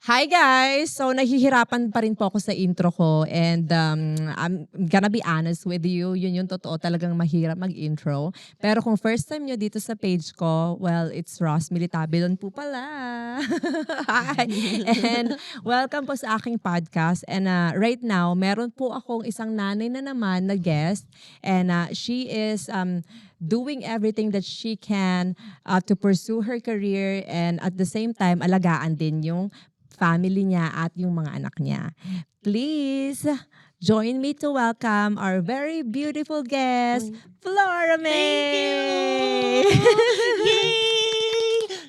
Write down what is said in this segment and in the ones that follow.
Hi guys! So nahihirapan pa rin po ako sa intro ko and I'm gonna be honest with you, yun yung totoo, talagang mahirap mag-intro. Pero kung first time nyo dito sa page ko, well, it's Ross Militabilon po pala. Hi! And welcome po sa aking podcast. And right now, meron po akong isang nanay na naman na guest and she is doing everything that she can to pursue her career and at the same time, alagaan din yung family niya at yung mga anak niya. Please join me to welcome our very beautiful guest, Flora May. Thank you! Yay!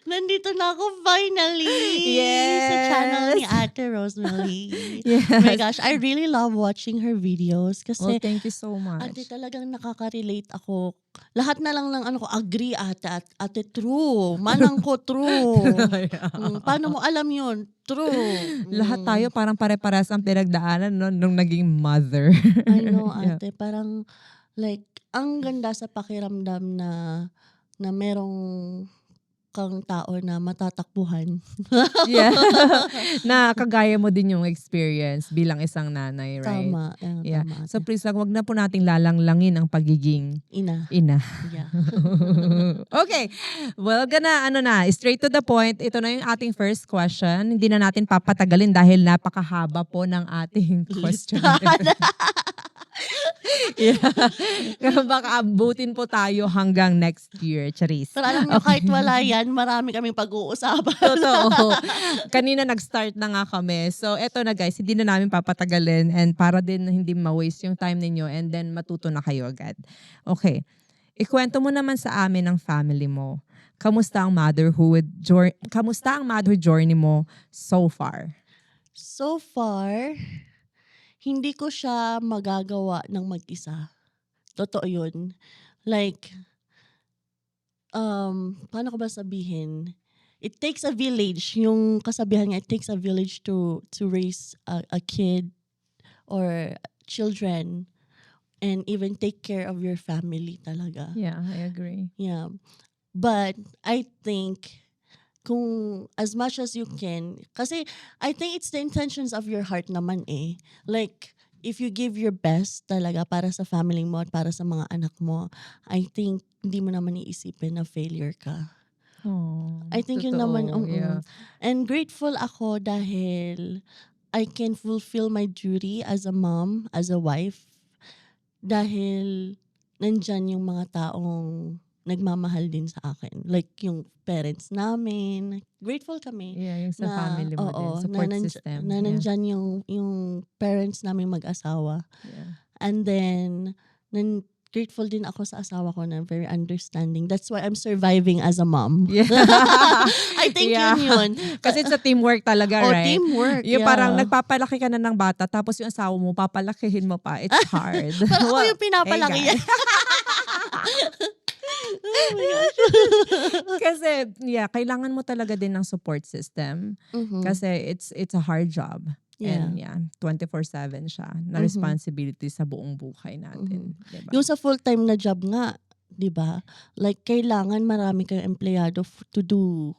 Nandito na ako finally sa channel ni Ate Rosemary. Yes. Oh my gosh, I really love watching her videos kasi Thank you so much. ate talagang nakaka-relate ako. Lahat na lang ng agree ate true. Manang ko true. Paano mo alam yun? True. Lahat tayo parang pare-pares ang pinagdaanan nung naging mother. I know ate, parang like ang ganda sa pakiramdam na merong kang tao na matatakbuhan. Yeah. Na kagaya mo din yung experience bilang isang nanay, right? Tama. Yeah. Tama, So ate. please, wag na po nating lalanglangin ang pagiging Ina. ina. Yeah. Okay. Well, straight to the point. Ito na yung ating first question. Hindi na natin papatagalin dahil napakahaba po ng ating question. Yeah. Kaya baka abutin po tayo hanggang next year, Charis. Pero alam nyo, kahit wala yan, marami kaming pag-uusapan. Totoo. Kanina nag-start na nga kami. So, eto na guys, hindi na namin papatagalin and para din hindi ma-waste yung time ninyo and then matuto na kayo agad. Okay. Ikwento mo naman sa amin ang family mo. Kamusta ang motherhood journey mo so far? So far, hindi ko siya magagawa ng mag-isa. Totoo yun. Like, paano ko ba sabihin? It takes a village. Yung kasabihan nga, it takes a village to raise a kid or children and even take care of your family talaga. Yeah, I agree. Yeah. But I think kung as much as you can, kasi I think it's the intentions of your heart naman eh. Like, if you give your best talaga para sa family mo at para sa mga anak mo, I think hindi mo naman iisipin na failure ka. Oh, I think yun totoo, naman, yeah. And grateful ako dahil I can fulfill my duty as a mom, as a wife, dahil nandyan yung mga taong nagmamahal din sa akin. Like yung parents namin. Grateful kami. Yeah, yung sa family mo din. Support system. Na nandyan yung parents namin mag-asawa. Yeah. And then, grateful din ako sa asawa ko na very understanding. That's why I'm surviving as a mom. Yeah. I think Yeah. yun. Kasi it's a teamwork talaga, right? Teamwork. Yung yeah. parang nagpapalaki ka na ng bata tapos yung asawa mo papalakihin mo pa. It's hard. Parang ako Well, yung pinapalaki hey, yan. Oh my gosh. Kasi, yeah, kailangan mo talaga din ng support system. Kasi it's a hard job. Yeah. And yeah, 24/7 siya na responsibility sa buong buhay natin. Diba? Yung sa full-time na job nga, di ba? Like, kailangan marami kayong empleyado to do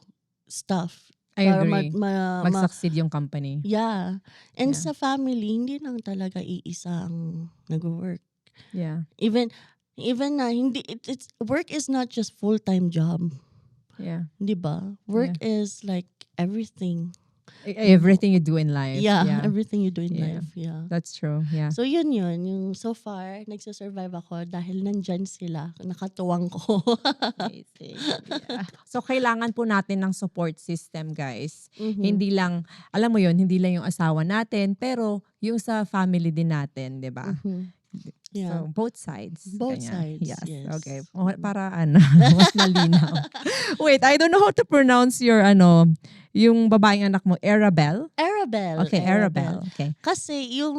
stuff. I Para agree. Mag-succeed yung company. Yeah. And Yeah. sa family, hindi lang talaga iisa ang nag-work. Yeah. Even na hindi it's work is not just full-time job, Yeah. 'di ba? Work is like everything. Everything you do in life. Yeah, everything you do in Yeah. life. Yeah. That's true. Yeah. So yun yung so far nagsusurvive ako dahil nandyan sila, nakatuwang ko. Amazing. Yeah. So kailangan po natin ng support system, guys. Mhm. Hindi lang, alam mo yun, hindi lang yung asawa natin, pero yung sa family din natin, 'di ba? Mhm. Yeah. So both sides. Both Ganyan. sides, yes. Okay. Para mas malinaw. Wait, I don't know how to pronounce your yung babaeng anak mo, Arabelle? Arabelle. Okay, Arabelle. Okay. Kasi yung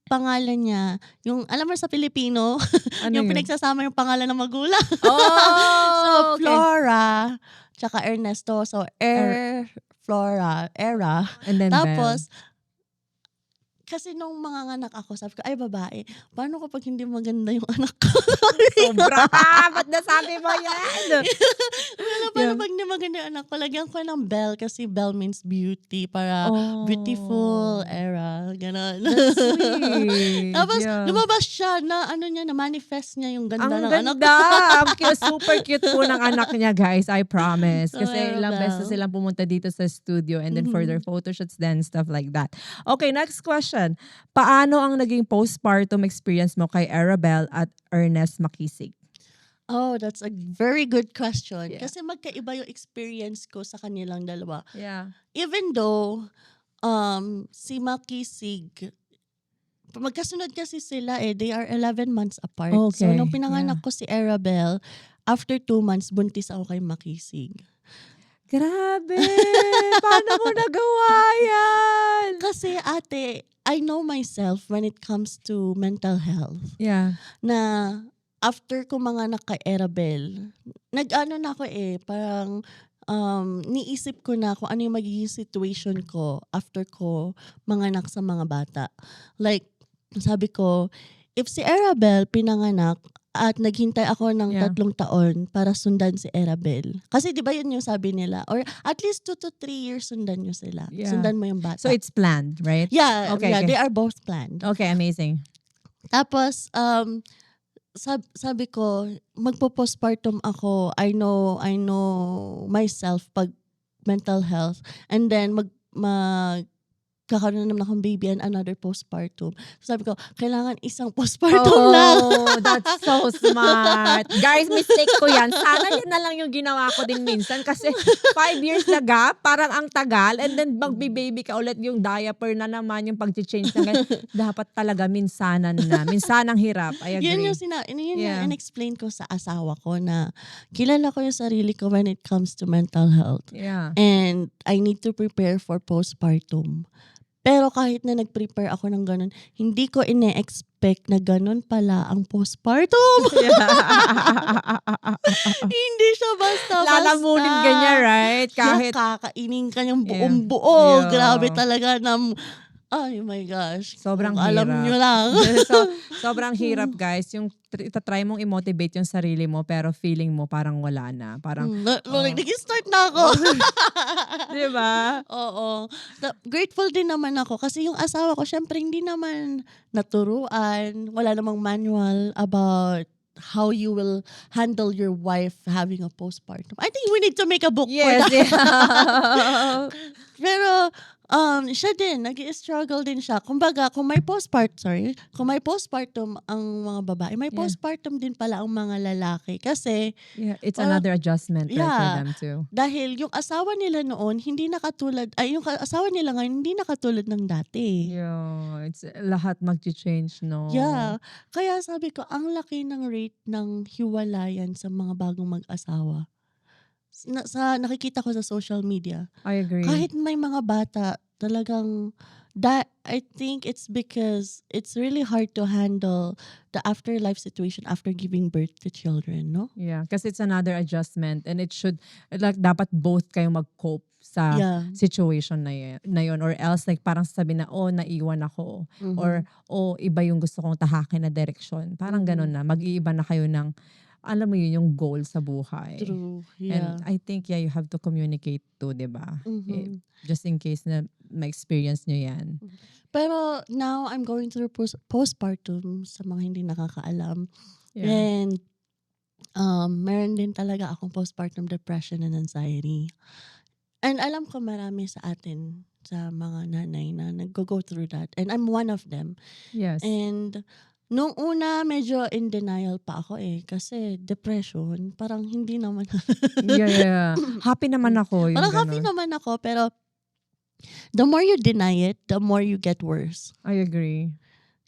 pangalan niya, yung alam mo sa Pilipino, Ano yung yun? pinagsasama yung pangalan ng magulang. Oh, So Flora, tsaka Ernesto. So Flora, Era. And then Tapos kasi nung mga anak ako, sabi ko, ay babae, paano kapag hindi maganda yung anak ko? Sobra! Ba't nasabi mo yan? Wala, paano pag hindi maganda yung anak ko? Lagyan ko ng Belle kasi Belle means beauty. Para beautiful era. Ganon. That's sweet. Tapos, Yeah. lumabas siya na na-manifest niya yung ganda Ang ng anak ko. ganda! Super cute po ng anak niya, guys. I promise. So, Kasi ilang Arabelle. beses silang pumunta dito sa studio and then further photoshoots then stuff like that. Okay, next question. Paano ang naging postpartum experience mo kay Arabelle at Ernest Makisig? Oh, that's a very good question. Yeah. Kasi magkaiba yung experience ko sa kanilang dalawa. Yeah. Even though, si Makisig, magkasunod kasi sila they are 11 months apart. So, Okay, nung pinanganak yeah. ko si Arabelle, after 2 months, buntis ako kay Makisig. Grabe! Paano mo nagawa yan? Kasi ate, I know myself when it comes to mental health. Yeah. Na after ko manganak kay Arabelle, nag-ano na ako parang niisip ko na kung ano yung magiging situation ko after ko manganak sa mga bata. Like, sabi ko, if si Arabelle pinanganak at naghintay ako ng Yeah. 3 taon para sundan si Arabelle. Kasi di ba yun yung sabi nila? Or at least 2 to 3 years sundan nyo sila. Yeah. Sundan mo yung bata. So it's planned, right? yeah, Okay, yeah, okay. they are both planned. Okay, amazing. Tapos, sabi ko, magpo-postpartum ako. I know myself pag mental health. And then, kakaroon naman akong baby and another postpartum. So sabi ko, kailangan isang postpartum lang. Oh, that's so smart. Guys, mistake ko yan. Sana yan na lang yung ginawa ko din minsan kasi 5 years na gap, parang ang tagal, and then magbi-baby ka ulit, yung diaper na naman, yung pag-change na ganyan. Dapat talaga minsanan na. Minsanang hirap. I agree. Yun yung Yeah. in-explain ko sa asawa ko na kilala ko yung sarili ko when it comes to mental health. Yeah. And I need to prepare for postpartum. Pero kahit na nag-prepare ako ng ganun, hindi ko ine-expect na ganun pala ang postpartum. Hindi siya basta-basta. Lalamunin ganyan, right? Kahit, kakainin ka niyang Yeah. buong-buo. Yeah. Grabe talaga ay my gosh. Sobrang Kung alam hirap. nyo lang. so, sobrang hirap, guys. Yung itatry mong i-motivate yung sarili mo pero feeling mo parang wala na. Parang, Nag-start na ako. di ba? Oo. Grateful din naman ako kasi yung asawa ko, syempre hindi naman naturuan. Wala namang manual about how you will handle your wife having a postpartum. I think we need to make a book for Yes. that. Yeah. Pero, siya din, nag-struggle din siya. Kumbaga, kung may postpartum ang mga babae, may Yeah. postpartum din pala ang mga lalaki. Kasi, Yeah, it's another adjustment right, for yeah. them too. dahil yung asawa nila noon, yung asawa nila ngayon, hindi nakatulad ng dati. Yeah, it's lahat mag-change, no? Yeah. Kaya sabi ko, ang laki ng rate ng hiwalayan sa mga bagong mag-asawa. Nakikita ko sa social media. I agree. Kahit may mga bata, talagang, I think it's because it's really hard to handle the afterlife situation after giving birth to children, no? Yeah, kasi it's another adjustment and it should, like, dapat both kayo mag-cope sa Yeah. situation na yun, or else like parang sabi na, naiwan ako, Mhm. or iba yung gusto kong tahakin na direksyon. Parang Mhm. ganun na, mag-iiba na kayo ng, alam mo yun, yung goal sa buhay. True. And Yeah. I think, you have to communicate too, di ba? Mhm. Just in case na ma-experience nyo yan. Pero now I'm going through postpartum sa mga hindi nakakaalam. Yeah. And meron din talaga akong postpartum depression and anxiety. And alam ko marami sa atin, sa mga nanay na nag-go through that. And I'm one of them. Yes. And nung una, medyo in denial pa ako kasi depression, parang hindi naman. yeah. Happy naman ako. Yung Parang happy ganun. naman ako, pero the more you deny it, the more you get worse. I agree.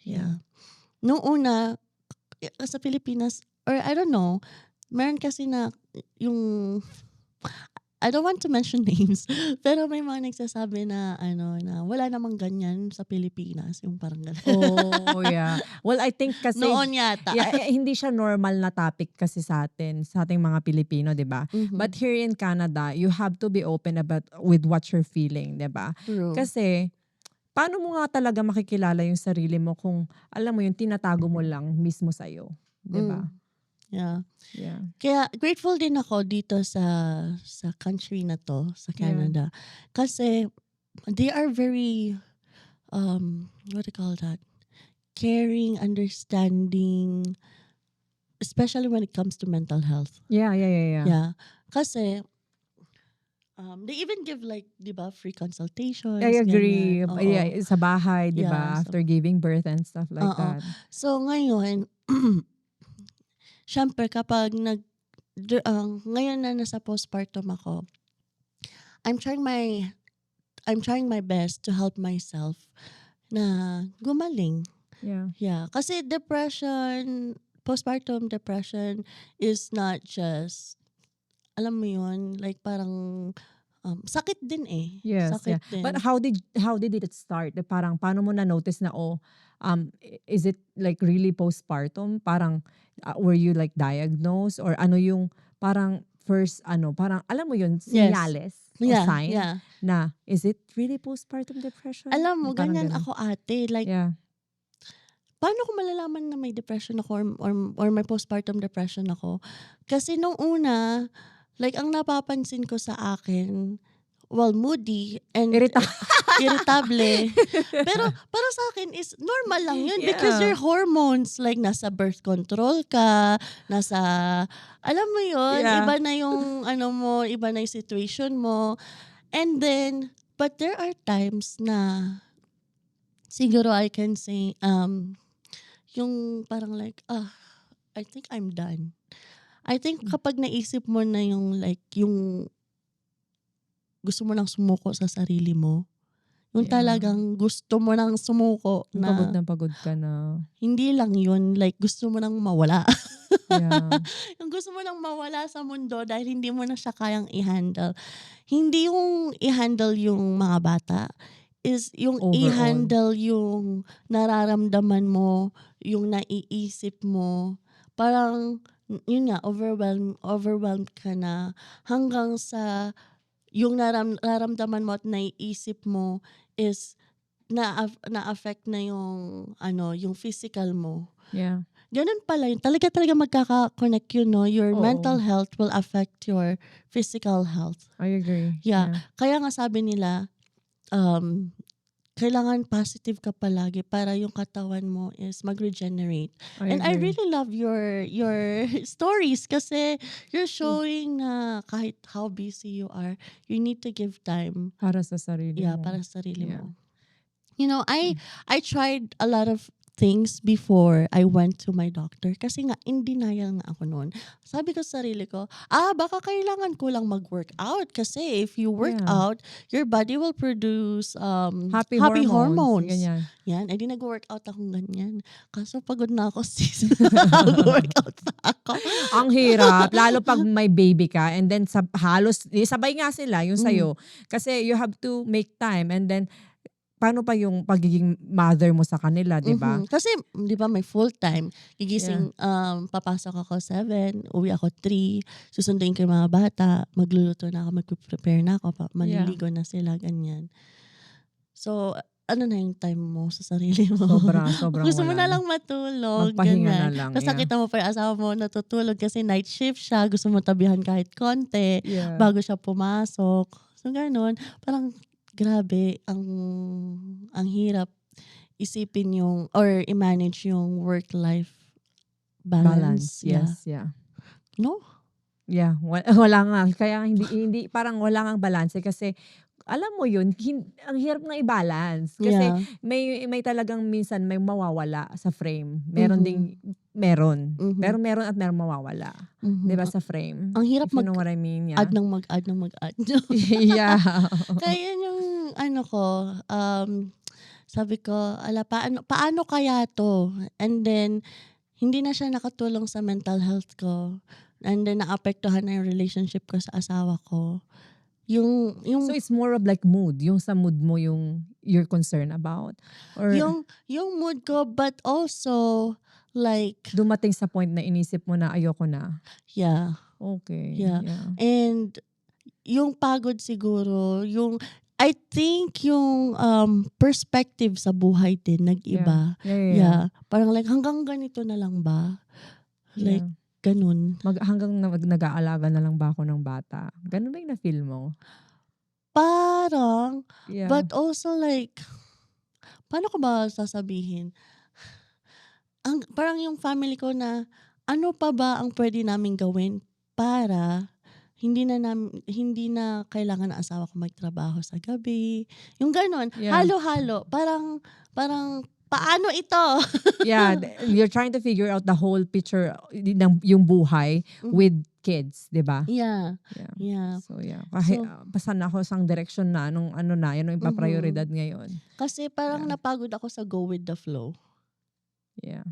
Yeah. Nung una, sa Pilipinas, or I don't know, meron kasi na yung, I don't want to mention names, pero may mga nagsasabi na, na wala namang ganyan sa Pilipinas, yung parang gano'n. Oh, yeah. Well, I think kasi, Noon yata. hindi siya normal na topic kasi sa ating mga Pilipino, di ba? Mhm. But here in Canada, you have to be open with what you're feeling, di ba? True. Kasi, paano mo nga talaga makikilala yung sarili mo kung alam mo yung tinatago mo lang mismo sa'yo, 'di ba? Mm. Yeah. Yeah. Kaya grateful din ako dito sa country na 'to, sa Yeah. Canada. Kasi they are very, what do you call that? Caring, understanding, especially when it comes to mental health. Yeah. Yeah. Kasi, they even give like, 'di ba, free consultations, I agree. ganyan. Yeah, Oo. sa bahay, 'di Yeah, ba? After giving birth and stuff like Oo. that. So ngayon, siyempre kapag ngayon na nasa postpartum ako, I'm trying my best to help myself na gumaling. Yeah. Yeah, kasi postpartum depression is not just, alam mo yun, like parang, sakit din eh. Yes, Sakit yeah. din. But how did it start? Parang paano mo na notice na is it like really postpartum? Parang were you like diagnosed or ano yung parang first parang alam mo yun Yes. senyales o Yeah, sign yeah. na is it really postpartum depression? Alam mo, Parang ganyan ganun. ako ate. Like, Yeah. paano ko malalaman na may depression ako or may postpartum depression ako? Kasi nung una, like ang napapansin ko sa akin, well, moody and irritable. Pero para sa akin is normal lang yun because Yeah. your hormones, like nasa birth control ka, nasa, alam mo yun, Yeah. iba na yung iba na yung situation mo. And then, but there are times na siguro I can say, yung parang like, I think I'm done. I think kapag naisip mo na yung like, yung gusto mo nang sumuko sa sarili mo, yung Yeah. talagang gusto mo nang sumuko Pagod na na pagod ka na. hindi lang yun, like gusto mo nang mawala. Yeah. Yung gusto mo nang mawala sa mundo dahil hindi mo na siya kayang i-handle. Hindi yung i-handle yung mga bata, is yung Overall. i-handle yung nararamdaman mo, yung naiisip mo. Parang, yun nga, overwhelmed ka na hanggang sa yung nararamdaman mo at naiisip mo is na-affect na yung yung physical mo. Yeah. Ganun pala yun. Talaga magkaka-connect yun, no? Your Oo. mental health will affect your physical health. I agree. Yeah. Kaya nga sabi nila, kailangan positive ka palagi para yung katawan mo is mag-regenerate. And I agree. really love your stories kasi you're showing na kahit how busy you are, you need to give time. Para sa sarili mo. Para sa sarili Yeah. mo. You know, I tried a lot of things before I went to my doctor kasi nga in denial nga ako noon. Sabi ko sa sarili ko, baka kailangan ko lang mag-workout kasi if you work Yeah. out, your body will produce Happy hormones. Ganyan. Yan, di nag-workout akong ganyan. Kaso pagod na ako sis. Workout pa ako. Ang hirap, lalo pag may baby ka and then halos sabay nga sila yung sa'yo. Kasi you have to make time and then paano pa yung pagiging mother mo sa kanila, di ba? Kasi, di ba, may full time. Gigising, papasok ako 7, uwi ako 3, susunduin ko yung mga bata, magluluto na ako, mag-prepare na ako, maliligo na sila, ganyan. So, ano na yung time mo sa sarili mo? Sobrang Gusto mo wala na lang matulog. Magpahinga ganyan. na lang. Tapos nakita mo pa yung asawa mo natutulog kasi night shift siya, gusto mo tabihan kahit konti, Yeah. bago siya pumasok. So, ganun. Parang, grabe, ang hirap isipin yung or i-manage yung work-life balance. Yes, yeah. No? Yeah, wala nga. Kaya hindi parang wala ngang balance kasi alam mo yun, ang hirap nga i-balance. Kasi Yeah. may talagang minsan may mawawala sa frame. Meron. Pero meron at meron mawawala. Di ba sa frame? Ang hirap If you know what I mean, yeah. Add ng mag-add. Yeah. Kaya yun yung sabi ko, paano kaya to? And then, hindi na siya nakatulong sa mental health ko. And then, naapektuhan na yung relationship ko sa asawa ko. So it's more of like mood. Yung sa mood mo yung you're concerned about? Or yung mood ko, but also, like, dumating sa point na inisip mo na ayoko na? yeah. Okay. Yeah. And yung pagod siguro, I think yung perspective sa buhay din nag-iba. Yeah. Yeah. Parang like, hanggang ganito na lang ba? Like, Yeah. ganun. Hanggang nag-aalaga na lang ba ako ng bata? Ganun ba yung na-feel mo? Parang, Yeah. but also like, paano ko ba sasabihin? Parang yung family ko na, ano pa ba ang pwede naming gawin para hindi na kailangan ng asawa ko magtrabaho sa gabi. Yung ganon, Yeah. halo-halo. Parang, paano ito? Yeah, you're trying to figure out the whole picture ng yung buhay with kids, 'di ba? Yeah. Yeah. Yeah. So yeah, kahit So, basta na ako sang direction na nung ano na, yun ang ipaprioridad ngayon. Kasi parang Yeah. napagod ako sa go with the flow. Yeah.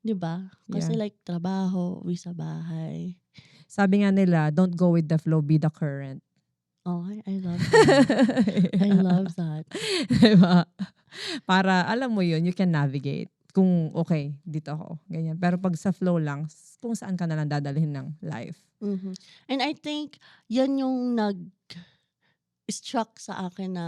'Di ba? Kasi Yeah. like trabaho, uwi sa bahay. Sabi nga nila, don't go with the flow, be the current. Oh, I love that. I love that. Diba? Para alam mo yun, you can navigate. Kung okay, dito ako. Ganyan. Pero pag sa flow lang, kung saan ka na lang dadalhin ng life. And I think yan yung struck sa akin na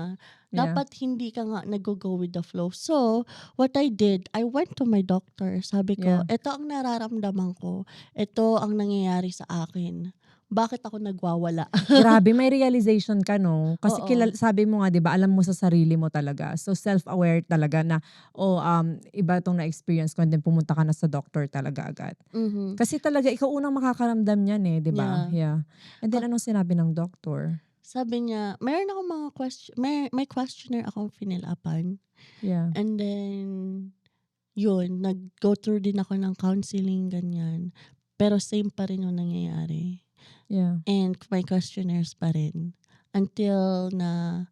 Yeah. dapat hindi ka nga nag-go with the flow. So, what I did, I went to my doctor. Sabi ko, Yeah. ito ang nararamdaman ko. Ito ang nangyayari sa akin. Bakit ako nagwawala? Grabe, may realization ka, no? Kasi Oo. sabi mo nga, di ba, alam mo sa sarili mo talaga. So, self-aware talaga na, iba itong na-experience ko and then pumunta ka na sa doctor talaga agad. Kasi talaga, ikaw unang makakaramdam niyan eh, di ba? Yeah. And then, anong sinabi ng doctor? Sabi niya, meron akong mga may questionnaire akong finilapan. Yeah. And then, yun, nag-go through din ako ng counseling, ganyan. Pero same pa rin yung nangyayari. Yeah. And may questionnaires pa rin. Until na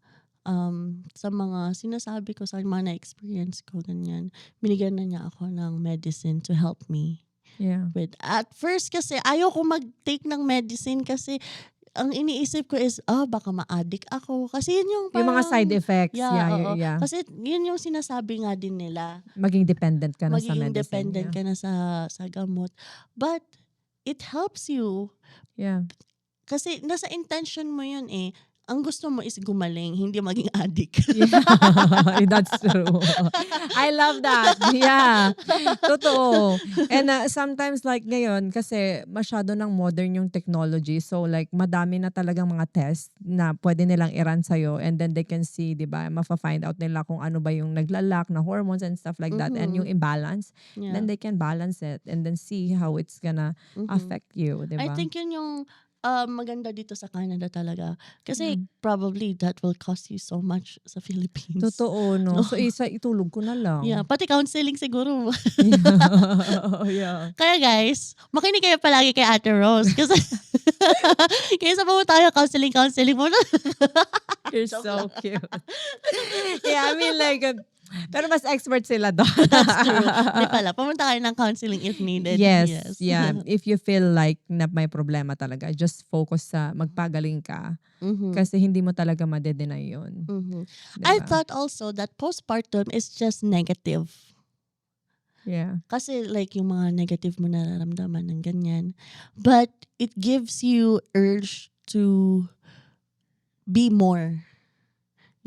sa mga sinasabi ko sa mga na-experience ko, ganyan, binigyan na niya ako ng medicine to help me. Yeah. At first kasi, ayoko mag-take ng medicine kasi ang iniisip ko is, baka ma-addict ako. Kasi yun yung parang, yung mga side effects. Yeah. Yeah. Kasi yun yung sinasabi nga din nila. Maging dependent ka na sa Magiging medicine. dependent ka na sa gamot. But, it helps you. Yeah. Kasi nasa intention mo yun eh. Ang gusto mo is gumaling, hindi maging addict. Yeah. That's true. I love that. Yeah. Totoo. And sometimes like ngayon, kasi masyado ng modern yung technology. So like madami na talagang mga test na pwede nilang i-run sa'yo and then they can see, di ba, mafa-find out nila kung ano ba yung naglalak na hormones and stuff like that and yung imbalance. Yeah. Then they can balance it and then see how it's gonna affect you, di ba? I think yun yung maganda dito sa Canada talaga. Kasi probably that will cost you so much sa Philippines. Totoo, no? So itulog ko na lang. Yeah, pati counseling siguro. Yeah. Kaya guys, makinig kayo palagi kay Ate Rose. Kasi kaysa pumunta tayo counseling muna. You're so cute. Yeah, I mean like, pero mas expert sila doon. That's true. Hindi pala, pumunta kayo ng counseling if needed. Yes. Yeah. If you feel like na may problema talaga, just focus sa magpagaling ka. Kasi hindi mo talaga madedenay yun. Diba? I thought also that postpartum is just negative. Yeah. Kasi like yung mga negative mo nararamdaman ng ganyan. But it gives you urge to be more.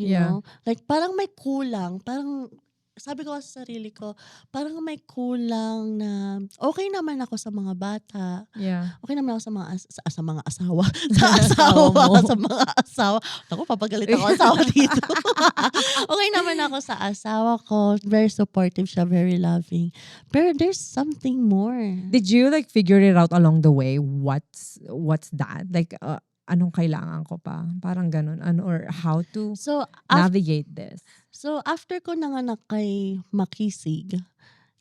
You know? Like parang may kulang. Parang sabi ko sa sarili ko, parang may kulang na okay naman ako sa mga bata. Yeah. Okay naman ako sa mga asawa. Sa asawa. Sa mga asawa. Ako, papagalit ako asawa dito. Okay naman ako sa asawa ko. Very supportive siya, very loving. Pero there's something more. Did you like figure it out along the way? What's that? Like, anong kailangan ko pa? Parang ganun. Or how to navigate this? So, after ko nanganak kay Makisig,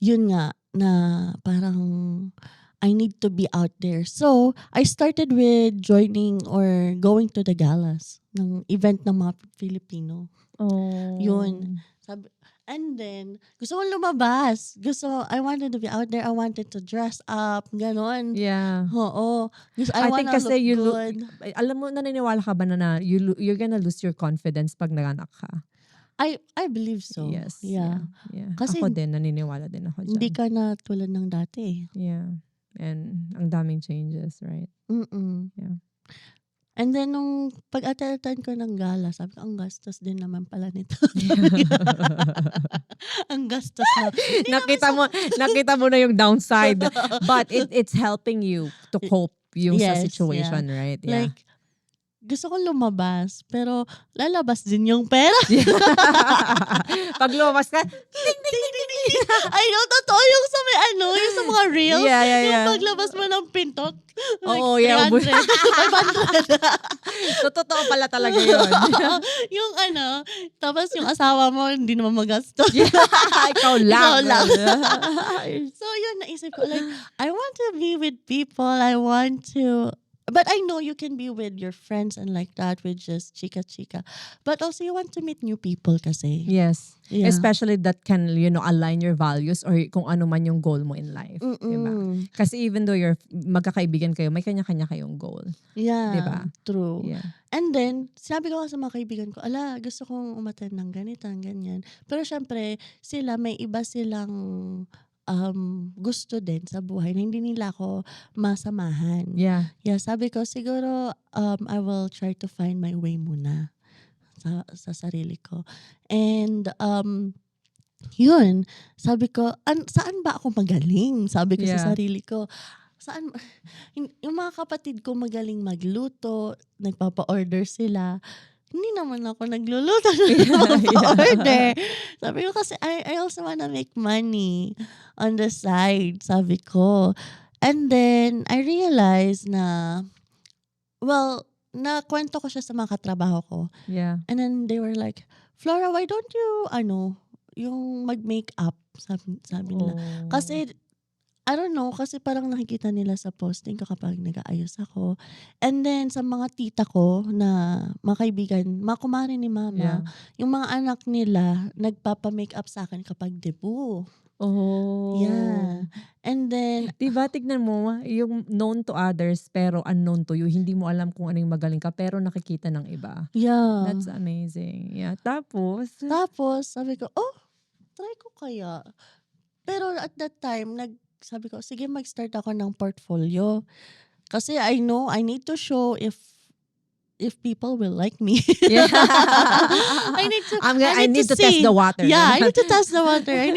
yun nga, na parang I need to be out there. So, I started with joining or going to the galas ng event ng mga Filipino. Oh. Yun. And then, gusto kong lumabas. I wanted to be out there. I wanted to dress up. Ganon. Yeah. Oo. I think kasi look good. Alam mo, naniniwala ka ba na you're gonna lose your confidence pag nanganak ka? I believe so. Yes. Yeah. Kasi ako din, naniniwala din ako dyan. hindi ka na tulad ng dati. Yeah. And ang daming changes, right? Yeah. And then, nung pag-attend ko ng gala, sabi ko, ang gastos din naman pala nito. Ang gastos na. Hindi nakita mo na yung downside. But it's helping you to cope yung sa Yes, situation, right? Yeah. Like, gusto kong lumabas, pero lalabas din yung pera. Pag lumabas ka, I know, totoo yung sa may yung sa mga reels. Yeah. Yung paglabas mo ng pintok. Oo, yeah. 300, 500. So, totoo pala talaga yun. Yung tapos yung asawa mo, hindi naman magastos. Ikaw lang. Ikaw lang. So, yun, naisip ko, like, I want to be with people. But I know you can be with your friends and like that with just chika-chika. But also you want to meet new people kasi. Yes. Yeah. Especially that can, align your values or kung ano man yung goal mo in life. Diba? Kasi even though you're magkakaibigan kayo, may kanya-kanya kayong goal. Yeah. Diba? True. Yeah. And then, sinabi ko sa mga kaibigan ko, gusto kong umattend ng ganito, ganyan. Pero syempre, may iba silang gusto din sa buhay na hindi nila ako masamahan. Yeah. Yeah, sabi ko, siguro, I will try to find my way muna sa sarili ko. And, yun, sabi ko, saan ba ako magaling? Sabi ko sa sarili ko. Saan, yung mga kapatid ko magaling magluto, nagpapa-order sila. Hindi naman ako nagluluto nagpapa-order. Sabi ko kasi, I also wanna make money on the side, sabi ko. And then, I realized na, nakwento ko siya sa mga katrabaho ko. Yeah. And then they were like, Flora, why don't you, yung mag-makeup, sabi nila. Kasi, I don't know, kasi parang nakikita nila sa posting ko kapag nag-aayos ako. And then, sa mga tita ko na mga kaibigan, mga kumare ni mama, yung mga anak nila, nagpapa-makeup sa akin kapag debut. Oh. Yeah. And then, diba, tignan mo, yung known to others pero unknown to you. Hindi mo alam kung ano yung magaling ka pero nakikita ng iba. yeah. That's amazing. Yeah. Tapos, Sabi ko, try ko kaya. Pero at that time, sabi ko, sige mag-start ako ng portfolio. Kasi I know I need to show if people will like me. yeah. I need to see. test the water. Yeah, I need to test the water. I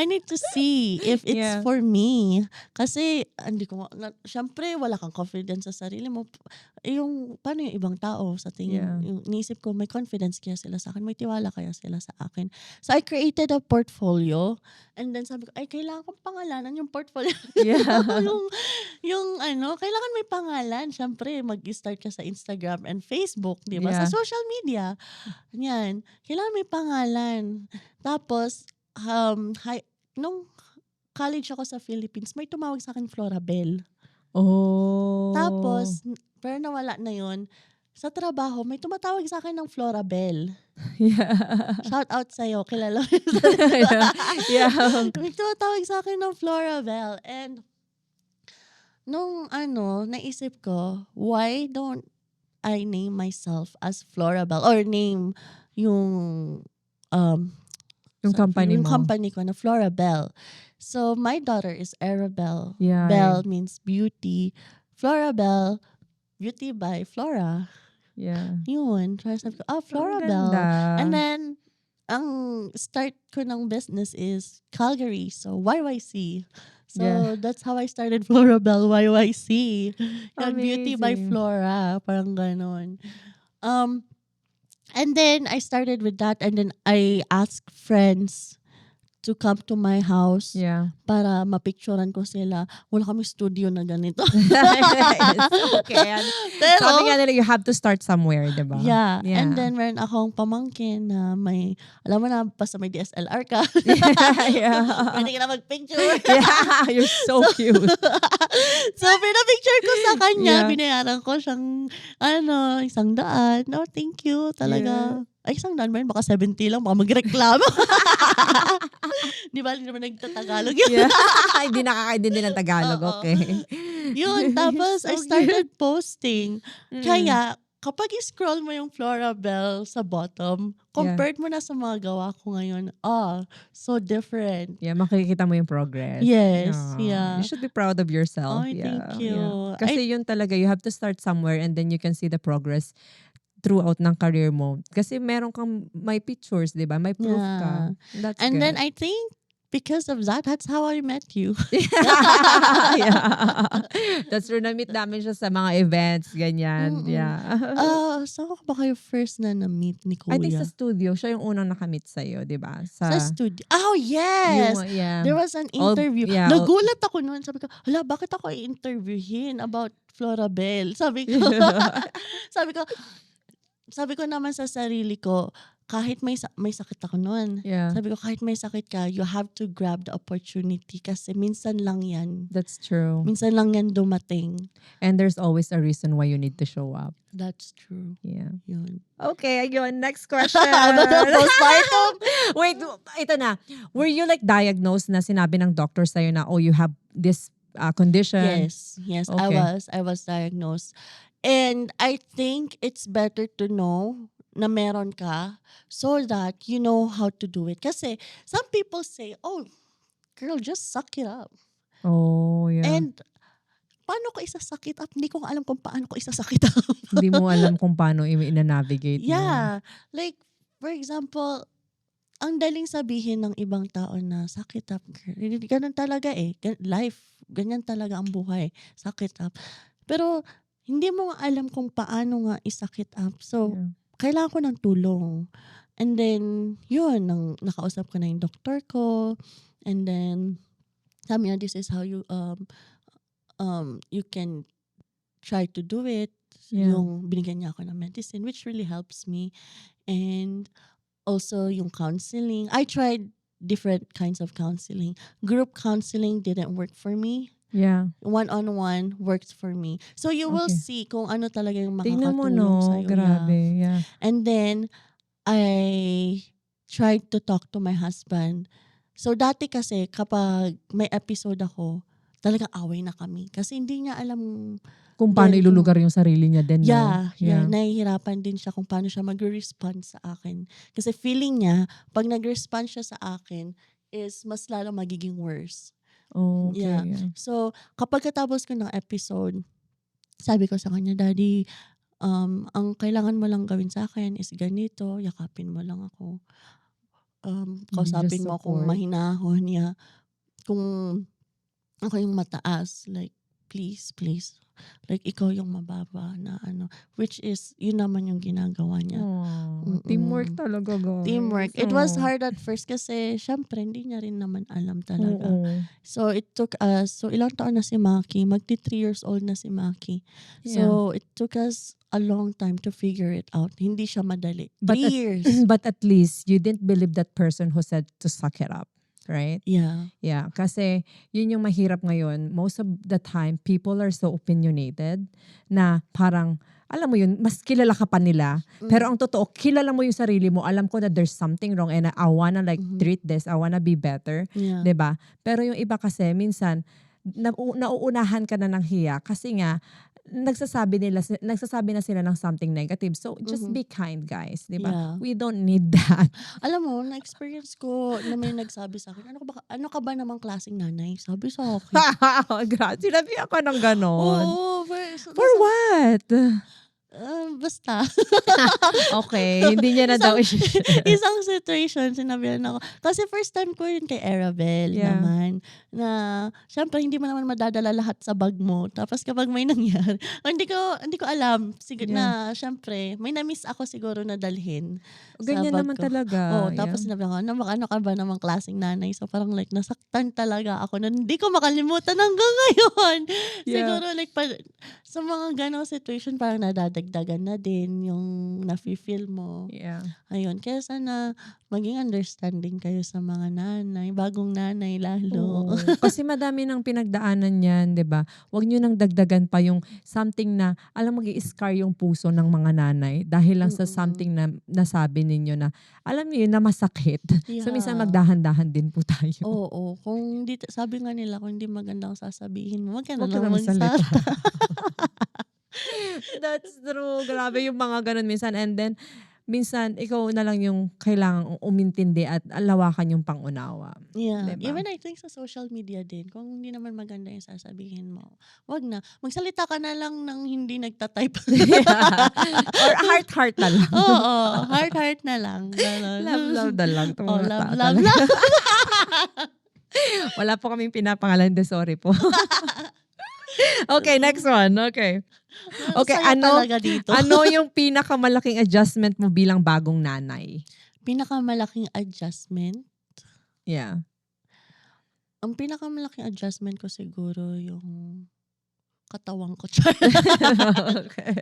need to see if it's Yeah. for me. Kasi, syempre, wala kang confidence sa sarili mo. Paano yung ibang tao sa tingin? Yeah. Yung niisip ko, may confidence kaya sila sa akin? May tiwala kaya sila sa akin? So, I created a portfolio. And then sabi ko, kailangan kong pangalanan yung portfolio. Yeah. Kailangan may pangalan. Syempre, mag-start ka sa Instagram and Facebook, di ba? Yeah. Sa social media. Yan. Kailangan may pangalan. Tapos, nung college ako sa Philippines, may tumawag sa akin Flora Bell. Oh. Tapos, pero nawala na yun. Sa trabaho, may tumatawag sa akin ng Flora Bell. Yeah. Shout out sa'yo. Kilala mo. yeah. May tumatawag sa akin ng Flora Bell. And, nung naisip ko, why don't I name myself as Flora Bell? Or name yung company yung mo. company ko na Flora Bell. So, my daughter is Arabelle. Yeah. Bell means beauty. Flora Bell, beauty by Flora. Yeah. Yun. So, sabi ko, Flora Ang Bell. ganda. And then, ang start ko ng business is Calgary. So, YYC. So, Yeah. that's how I started Flora Bell YYC. Yan, beauty by Amazing. Flora. Parang ganon. And then, I started with that. And then, I asked friends to come to my house Yeah. para mapicturean ko sila. Wala kami studio na ganito. It's okay. Pero, Sabi nga nila, you have to start somewhere, diba? yeah. And then, meron akong pamangkin na alam mo na, basta may DSLR ka. yeah. Pwede ka na mag-picture. Yeah, you're so cute. So, pinapicture ko sa kanya. Yeah. Binayaran ko siyang, 100. No, thank you. Talaga. Ay, 100 ba yun? Baka 70 lang. Baka magreklamo. Di ba? Hindi naman nagtatagalog yun. Yeah. Hindi nakakaintindi ng Tagalog, Oo. okay. Yun. Tapos, I started posting. Kaya, kapag i-scroll mo yung Florabelle sa bottom, compared mo na sa mga gawa ko ngayon, so different. Yeah, makikita mo yung progress. Yes, You yeah. should be proud of yourself. Ay, thank Yeah. you. Kasi yun talaga, you have to start somewhere and then you can see the progress throughout ng career mo. Kasi meron kang may pictures, di ba? May proof ka. That's And good. then I think because of that's how I met you. Yeah. That's true. Na-meet namin siya sa mga events, ganyan. Mm-mm. Yeah. Saan ko ba kayo first na na-meet ni I think sa Kuya? studio, siya yung unang nakamit sa'yo, di ba? Sa studio. Oh, yes! Yeah. There was an All- interview. yeah, Nagulat ako noon. Sabi ko, hala, bakit ako i-interviewin about Florabelle? Sabi ko, sabi ko naman sa sarili ko, kahit may sakit ako noon. Yeah. Sabi ko, kahit may sakit ka, you have to grab the opportunity kasi minsan lang yan. That's true. Minsan lang yan dumating. And there's always a reason why you need to show up. That's true. Yeah. Yun. Okay, ayun. Next question. Postpartum? Wait, ito na. Were you like diagnosed na sinabi ng doctor sa'yo na, you have this condition? Yes. Okay. I was diagnosed. And I think it's better to know na meron ka so that you know how to do it. Kasi some people say, oh, girl, just suck it up. Oh, yeah. And paano ko isasakit up? Hindi ko alam kung paano ko isasakit up. Hindi mo alam kung paano ina-navigate mo. Yeah. Like, for example, ang daling sabihin ng ibang tao na sakit up, girl. Ganun talaga eh. Life, ganyan talaga ang buhay. Sakit up. Pero, hindi mo nga alam kung paano nga isakit up. So, Yeah. kailangan ko ng tulong. And then, yun, nakausap ko na yung doktor ko. And then, sabi niya, this is how you can try to do it. Yeah. Yung binigyan niya ako ng medicine, which really helps me. And also yung counseling. I tried different kinds of counseling. Group counseling didn't work for me. Yeah. One-on-one works for me. So you will Okay. see kung ano talaga yung Tingnan mo, makakatulong no? sa'yo. Grabe. Yeah. And then, I tried to talk to my husband. So dati kasi kapag may episode ako, talagang away na kami. Kasi hindi niya alam. Kung paano Then, ilulugar yung sarili niya din, no? Yeah. Nahihirapan din siya kung paano siya magre-respond sa akin. Kasi feeling niya, pag nag-respond siya sa akin, is mas lalo magiging worse. Oh, okay. Yeah. Yeah. So, kapag katapos ko ng episode, sabi ko sa kanya, Daddy, ang kailangan mo lang gawin sa akin is ganito, yakapin mo lang ako. Kausapin Just mo akong support. mahinahon niya. Kung ako yung mataas, like, please. Like, ikaw yung mababa na ano. Which is, yun naman yung ginagawa niya. Oh, teamwork talaga, guys. Teamwork. It was Oh. hard at first kasi, syempre, hindi niya rin naman alam talaga. Oo. So, it took us, ilang taon na si Maki? 3 years old na si Maki. So, it took us a long time to figure it out. Hindi siya madali. But 3 at- years. But at least, you didn't believe that person who said to suck it up. Right? Yeah. Yeah. Kasi, yun yung mahirap ngayon. Most of the time, people are so opinionated na parang, alam mo yun, mas kilala ka pa nila. Pero ang totoo, kilala mo yung sarili mo. Alam ko that there's something wrong and I wanna like treat this. I wanna be better. Yeah. 'Di ba? Pero yung iba kasi, minsan, nauunahan ka na ng hiya kasi nga, nagsasabi na sila ng something negative. So, just be kind, guys. 'Di ba? Yeah. We don't need that. Alam mo, na-experience ko na may nagsabi sa akin, ano ka ba namang klaseng nanay? Sabi sa akin. Grabe. Sinabi ako ng ganon. Oo. For what? Basta. Okay. Hindi niya na daw Isang situation, sinabihan ako. Kasi first time ko yun kay Arabelle Yeah. naman. Na, syempre, hindi mo naman madadala lahat sa bag mo. Tapos kapag may nangyari, hindi ko alam. Na, syempre, may na-miss ako siguro na dalhin. Ganyan sa bag naman ko. talaga. Tapos sinabi ko, ano ka ba namang klaseng nanay? So parang like, nasaktan talaga ako na hindi ko makalimutan hanggang ngayon. Yeah. Siguro like, sa mga ganong situation, parang nadadagdagan na din yung nafe-feel mo. Yeah. Ayun, kaya sana maging understanding kayo sa mga nanay, bagong nanay lalo. Oo. Kasi madami nang pinagdaanan yan, 'di ba? Huwag niyo nang dagdagan pa yung something na alam magi-scar yung puso ng mga nanay dahil lang sa something na nasabi ninyo na alam niyo yun na masakit. So minsan Yeah. magdahan-dahan din po tayo. Oo, kung hindi, sabi nga nila, kung hindi magandang sasabihin mo, wag ka na Huwag ka lang na magsalita. magsalita. That's true. Grabe yung mga ganun minsan. And then, minsan, ikaw na lang yung kailangang umintindi at alawakan yung pangunawa. Yeah. Diba? Even I think sa social media din, kung hindi naman maganda yung sasabihin mo, wag na. Magsalita ka na lang ng hindi nagtatype. Or heart-heart na lang. Oo, heart na lang. Ganon. Love na lang. Oh, Mga love, tao love, talaga. love. Wala po kaming pinapangalan. Sorry po. Okay, next one. Okay. Okay, Saya talaga dito. ano yung pinakamalaking adjustment mo bilang bagong nanay? Pinakamalaking adjustment? Yeah. Ang pinakamalaking adjustment ko siguro yung katawan ko. Okay.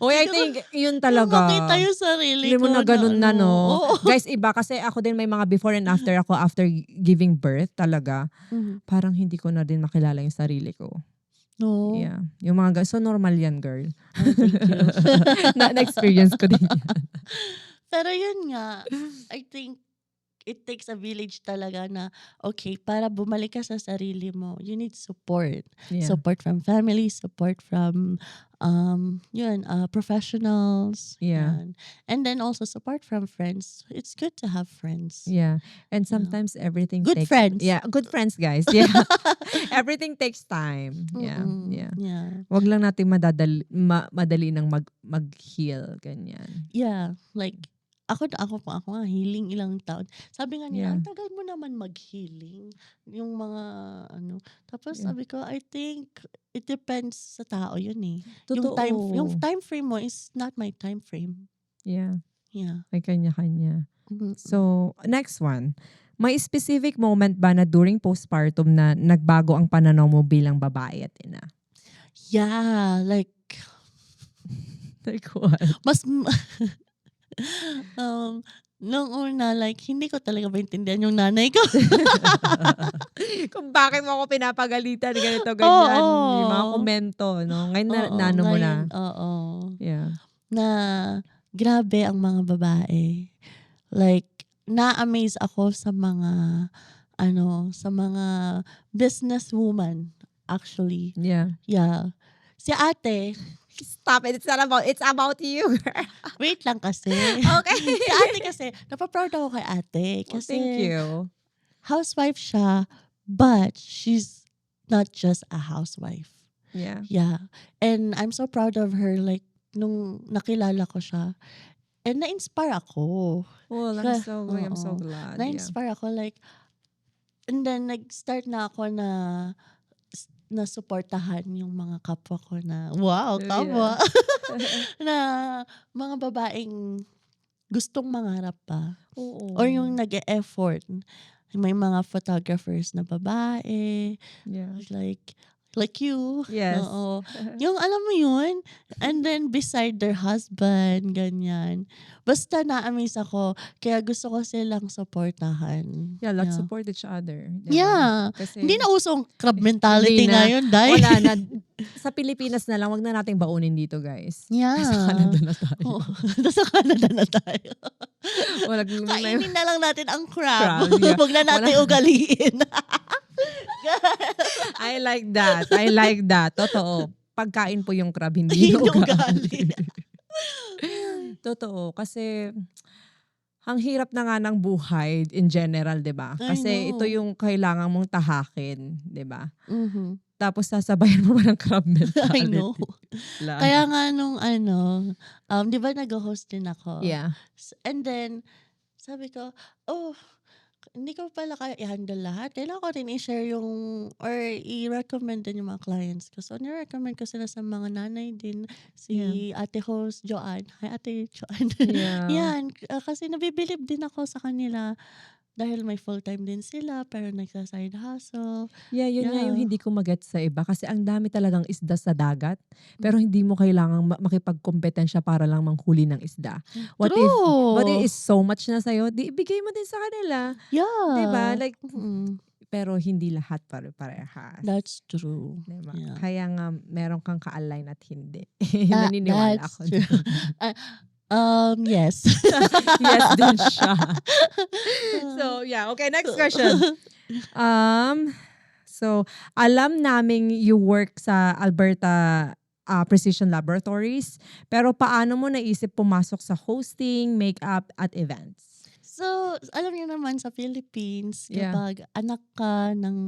Uy, I think yun talaga. Yung makita yung sarili Hindi ko. mo na ganun na, no? Oo. Guys, iba kasi ako din may mga before and after ako after giving birth talaga. Mhm. Parang hindi ko na din makilala yung sarili ko. No. Yeah. Yung mga so normal yan, girl. Oh, thank you. Na-experience ko din yan. Pero yun nga, I think it takes a village talaga na, okay, para bumalik ka sa sarili mo, you need support. Yeah. Support from family, support from professionals. Yeah. Yan. And then also support from friends. It's good to have friends. Yeah. And sometimes everything Good takes... friends. Yeah. Good friends, guys. Yeah. Everything takes time. Yeah. Mm-mm. Yeah. Yeah. Wag lang natin madali nang mag-heal. Ganyan. Yeah. Like, ako nga, healing ilang taon. Sabi nga nila, Yeah. ang tagal mo naman mag-healing. Yung mga, Tapos Yeah. sabi ko, I think, it depends sa tao yun eh. Totoo. Yung time frame mo is not my time frame. Yeah. Yeah. May kanya-kanya. Mm-mm. So, next one. May specific moment ba na during postpartum na nagbago ang pananaw mo bilang babae at ina? Yeah, like, Like what? mas, nung una, like, hindi ko talaga maintindihan yung nanay ko. Kung bakit mo ako pinapagalitan, ganito, ganyan. Oo. Yung mga komento, no? Ngayon Oo, nano mo na. ngayon, oo. Yeah. Na grabe ang mga babae. Like, na-amaze ako sa mga businesswoman, actually. Yeah. Yeah. Si ate, Stop it. It's about you, girl. wait lang kasi. Okay. Si ate kasi, napaproud ako kay ate. Well, Kasi thank you. housewife siya, but she's not just a housewife. Yeah. Yeah. And I'm so proud of her, like, nung nakilala ko siya. And na-inspire ako. Well, I'm so Oo. glad. Yeah. Na-inspire ako, like, and then nag-start na ako na suportahan yung mga kapwa ko na, wow, kapwa. Na mga babaeng gustong mangarap pa. Oo. Or yung nag-e-effort. May mga photographers na babae, Yeah. like you. Yes. Oo. Yung alam mo yun, and then beside their husband, ganyan. Basta na-amaze ako, kaya gusto ko silang supportahan. Yeah, let's support each other. Diba? Yeah. Kasi Hindi na usong crab mentality Hindi na. ngayon, dahil. wala na. Sa Pilipinas na lang, wag na nating baunin dito, guys. Yeah. Sa Canada na tayo. Oo. Nasa Canada na tayo. Wala, Kainin na lang natin ang crab. Crab, yeah. Huwag na natin ugaliin. I like that. Totoo. Pagkain po yung crab, hindi Hindi yung ugali. ugali. Totoo. Kasi ang hirap na nga ng buhay in general, 'di ba? I Kasi know. ito yung kailangan mong tahakin, 'di ba? Mhm. Tapos sasabayan mo pa ng crab mentality. I know. Lang. Kaya nga nung di ba nag-host din ako? Yeah. And then, sabi ko, hindi ko pala kaya i-handle lahat. Kailangan ko rin i-share or i-recommend din yung mga clients ko. So, ni-recommend ko sila sa mga nanay din. Si ate host, Joanne. Hi, ate Joanne. Yeah. Yan. Kasi nabibilib din ako sa kanila. Dahil may full-time din sila, pero nagsa-side hustle. Yeah, yun nga Yeah. yung hindi ko magets sa iba. Kasi ang dami talagang isda sa dagat. Pero hindi mo kailangang makipagkompetensya para lang manghuli ng isda. What True. it is so much na sa'yo, di ibigay mo din sa kanila. Yeah. Diba? Like, Mm-mm. pero hindi lahat pare-parehas. That's true. Diba? Yeah. Kaya nga, meron kang ka-align at hindi. That- Naniniwala that's ako. true. Yes. Yes din siya. So, yeah. Okay, next question. So, alam naming you work sa Alberta Precision Laboratories, pero paano mo naisip pumasok sa hosting, makeup, at events? So, alam niyo naman sa Philippines, Yeah. kapag anak ka ng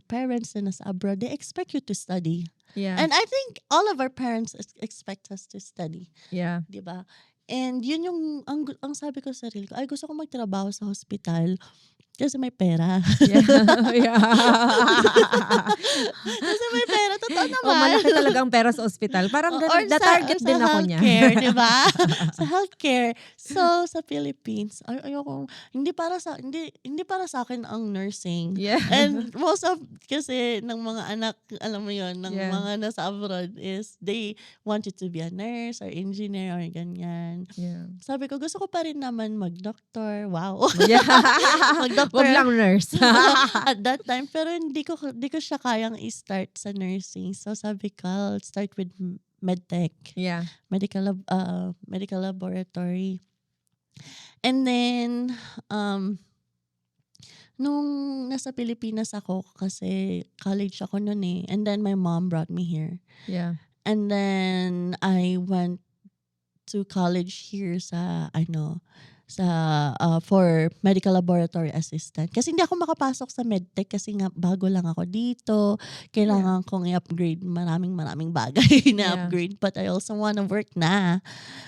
parents na nasa abroad, they expect you to study. Yeah. And I think all of our parents expect us to study. Yeah. 'Di ba? And yun yung ang sabi ko sa sarili ko, ay gusto ko magtrabaho sa hospital kasi may pera. Yeah. Yeah. Kasi may pera, totoo Oh, naman. malaki talagang pera sa ospital. Parang Or na-target sa din ako niya. healthcare, 'di ba? Sa healthcare. So sa Philippines, ayoko hindi para sa akin ang nursing. Yeah. And most of kasi ng mga anak, alam mo 'yon, ng Yeah. mga nasa abroad is they wanted to be a nurse or engineer or ganyan. Yeah. Sabi ko, gusto ko pa rin naman mag-doctor. Wow. Yeah. Mag-doctor. Wag lang nurse. At that time, pero hindi ko siya kayang i-start sa nursing. So sabi ko, I'll start with medtech, Yeah. medical laboratory. And then nung nasa Pilipinas ako, kasi college ako noon eh. And then my mom brought me here. Yeah. And then I went to college here for medical laboratory assistant. Kasi hindi ako makapasok sa medtech kasi nga bago lang ako dito. Kailangan kong i-upgrade maraming bagay na Yeah. upgrade, but I also wanna work na.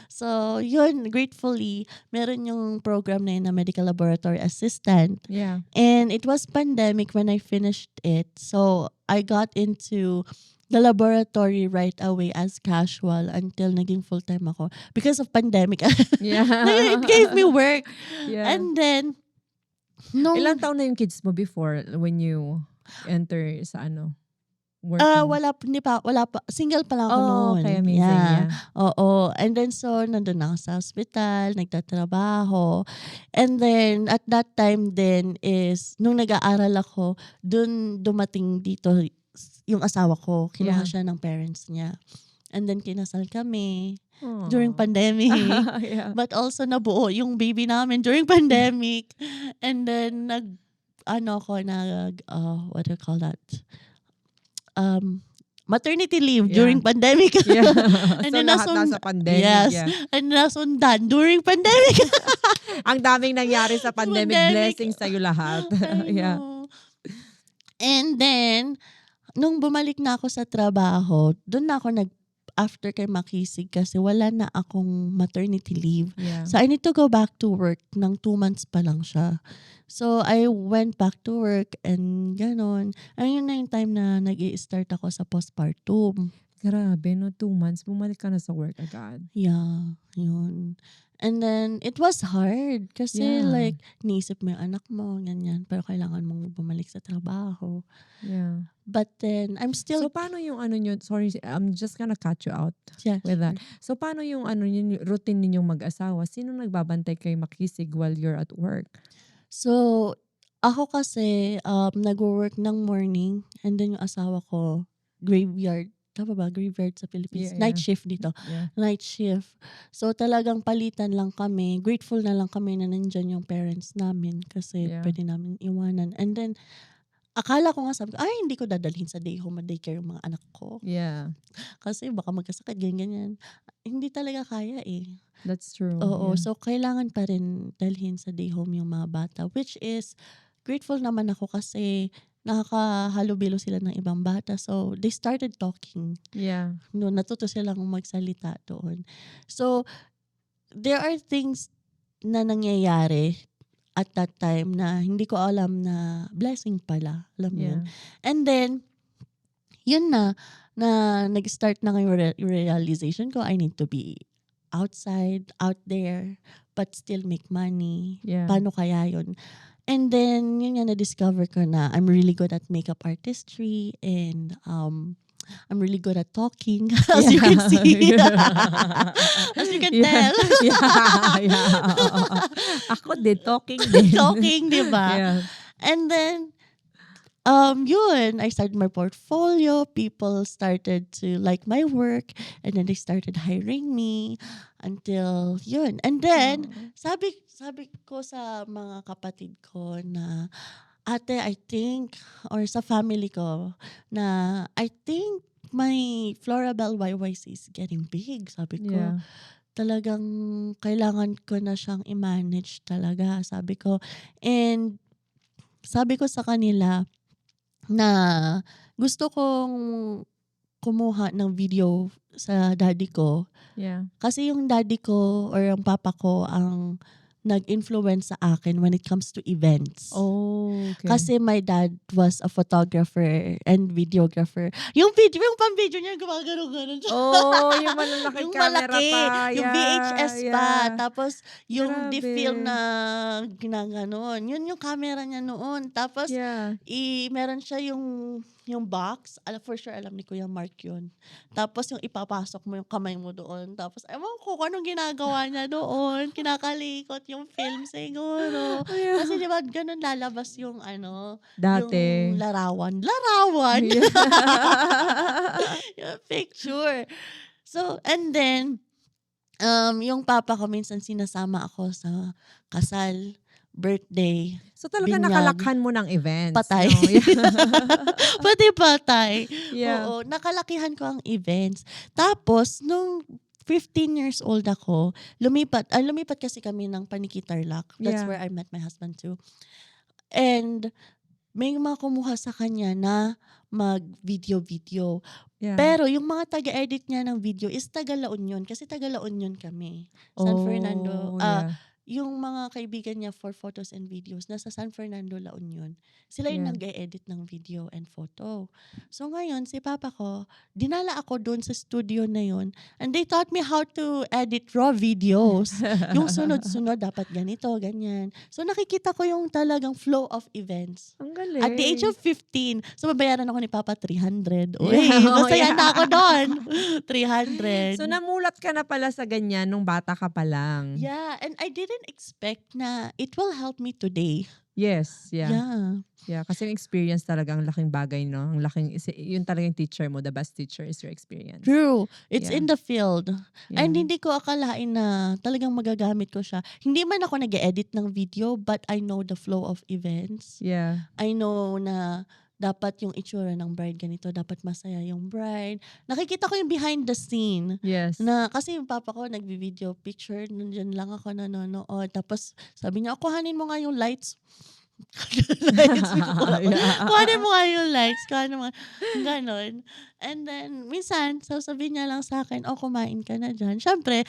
So, yun, gratefully, meron yung program na yun na medical laboratory assistant. Yeah. And it was pandemic when I finished it. So, I got into the laboratory right away as casual until naging full-time ako. Because of pandemic. Yeah. It gave me work. Yeah. And then, Ilang taon na yung kids mo before when you enter sa work mo? wala pa. Single pa lang ako Oh, noon. okay, amazing. Yeah. Oo. And then so, nandun ako sa hospital, nagtatrabaho. And then, at that time then is, nung nag-aaral ako, dun dumating dito yung asawa ko. Kinuha Yeah. siya ng parents niya. And then, kinasal kami Aw. during pandemic. Yeah. But also, nabuo yung baby namin during pandemic. And then, what do you call that? Maternity leave Yeah. during pandemic. Yeah. And So then lahat nasa pandemic. Yes. Yeah. And nasundan during pandemic. Ang daming nangyari sa pandemic. Pandemic. Blessings sa'yo lahat. I Yeah. know. And then, nung bumalik na ako sa trabaho, doon na ako after kay Makisig kasi wala na akong maternity leave. Yeah. So, I need to go back to work ng 2 months pa lang siya. So, I went back to work and ganon. Ayun na yung time na nag-i-start ako sa postpartum. Grabe, no? 2 months. Bumalik ka na sa work agad. Yeah, yun. And then, it was hard kasi Yeah. like, niisip mo yung anak mo, ganyan. Pero kailangan mong bumalik sa trabaho. Yeah. But then, I'm still... So, paano yung nyo? Sorry, I'm just gonna cut you out yeah, with that. So, paano yung routine ninyong mag-asawa? Sino nagbabantay kay Makisig while you're at work? So, ako kasi, nag-work ng morning and then yung asawa ko, graveyard. Tama ba? Graveyard sa Philippines. Yeah, Night yeah. shift dito. Yeah. Night shift. So, talagang palitan lang kami. Grateful na lang kami na nandyan yung parents namin kasi Yeah. pwede namin iwanan. And then, akala ko nga sabi ko, ay, hindi ko dadalhin sa day home at daycare yung mga anak ko. Yeah. Kasi baka magkasakit, ganyan. Hindi talaga kaya eh. That's true. Oo, Yeah. so kailangan pa rin dalhin sa day home yung mga bata. Which is, grateful naman ako kasi nakakahalubilo sila ng ibang bata. So, they started talking. Yeah. No, natuto silang magsalita doon. So, there are things na nangyayari at that time na hindi ko alam na blessing pala. Alam mo yun? Yeah. And then, yun na nag-start na yung realization ko, I need to be outside, out there, but still make money. Yeah. Paano kaya yun? And then, yun nga, na-discover ko na I'm really good at makeup artistry and I'm really good at talking, as you can see. As you can tell. Yeah. Ako din, talking din. Talking, di ba? Yeah. And then, yun, I started my portfolio. People started to like my work. And then they started hiring me until yun. And then, sabi ko sa mga kapatid ko na ate, I think, or sa family ko, na I think my Florabelle YYC is getting big. Sabi ko, Yeah. talagang kailangan ko na siyang i-manage talaga, sabi ko. And sabi ko sa kanila na gusto kong kumuha ng video sa daddy ko. Yeah. Kasi yung daddy ko or yung papa ko ang nag-influence sa akin when it comes to events. Oh, okay. Kasi my dad was a photographer and videographer. Yung pang-video niya, gumagano-ganon siya. Oh, yung malalaking Yung camera malaki, pa. yung Yeah, VHS pa. yeah. Tapos yung Grabe. di-film na ginaganon. Yun yung camera niya noon. Tapos Yeah. meron siya yung box. For sure, alam ni Kuya Mark yun. Tapos yung ipapasok mo yung kamay mo doon. Tapos ewan ko kung anong ginagawa niya doon. Kinakalikot yung film siguro. Yeah. Kasi di ba ganun lalabas yung Dati. yung larawan. Larawan! Yeah. Yung picture. So, and then, yung papa ko minsan sinasama ako sa kasal, birthday, So talaga binyag, nakalakhan mo ng events. patay. No? Yeah. Pati patay. Yeah. Oo, nakalakihan ko ang events. Tapos, nung 15 years old ako, lumipat kasi kami ng Panikitarlac. That's Yeah. where I met my husband too. And may mga kumuha sa kanya na mag-video. Yeah. Pero yung mga taga-edit niya ng video is taga La Union. Kasi taga La Union kami. San Fernando. Yeah. Yung mga kaibigan niya for photos and videos, nasa San Fernando, La Union. Sila yung Yeah. nag-edit ng video and photo. So ngayon, si papa ko, dinala ako doon sa studio na yun. And they taught me how to edit raw videos. Yung sunod-sunod, dapat ganito, ganyan. So nakikita ko yung talagang flow of events. Ang galing. At the age of 15, so babayaran ako ni Papa 300. Uy, Yeah, masaya yeah. na ako doon. 300. So namulat ka na pala sa ganyan nung bata ka pa lang. Yeah, and I didn't expect na it will help me today. Yes, yeah. Yeah. Yeah, kasi yung experience talaga ang laking bagay, no? Ang laking, yun talagang teacher mo, the best teacher is your experience. True. It's Yeah. in the field. Yeah. And hindi ko akalain na talagang magagamit ko siya. Hindi man ako nag-edit ng video, but I know the flow of events. Yeah. I know na dapat yung itsura ng bride ganito, dapat masaya yung bride. Nakikita ko yung behind the scene. Yes. Na kasi yung papa ko nagbi-video picture, nandiyan lang ako nanonood. Tapos sabi niya, kuhanin mo nga yung lights. Lights. Yeah. Kuhanin mo nga yung lights. Kuhanin mo nga. Ganon. And then, minsan, sasabihin niya lang sa akin, kumain ka na dyan. Siyempre,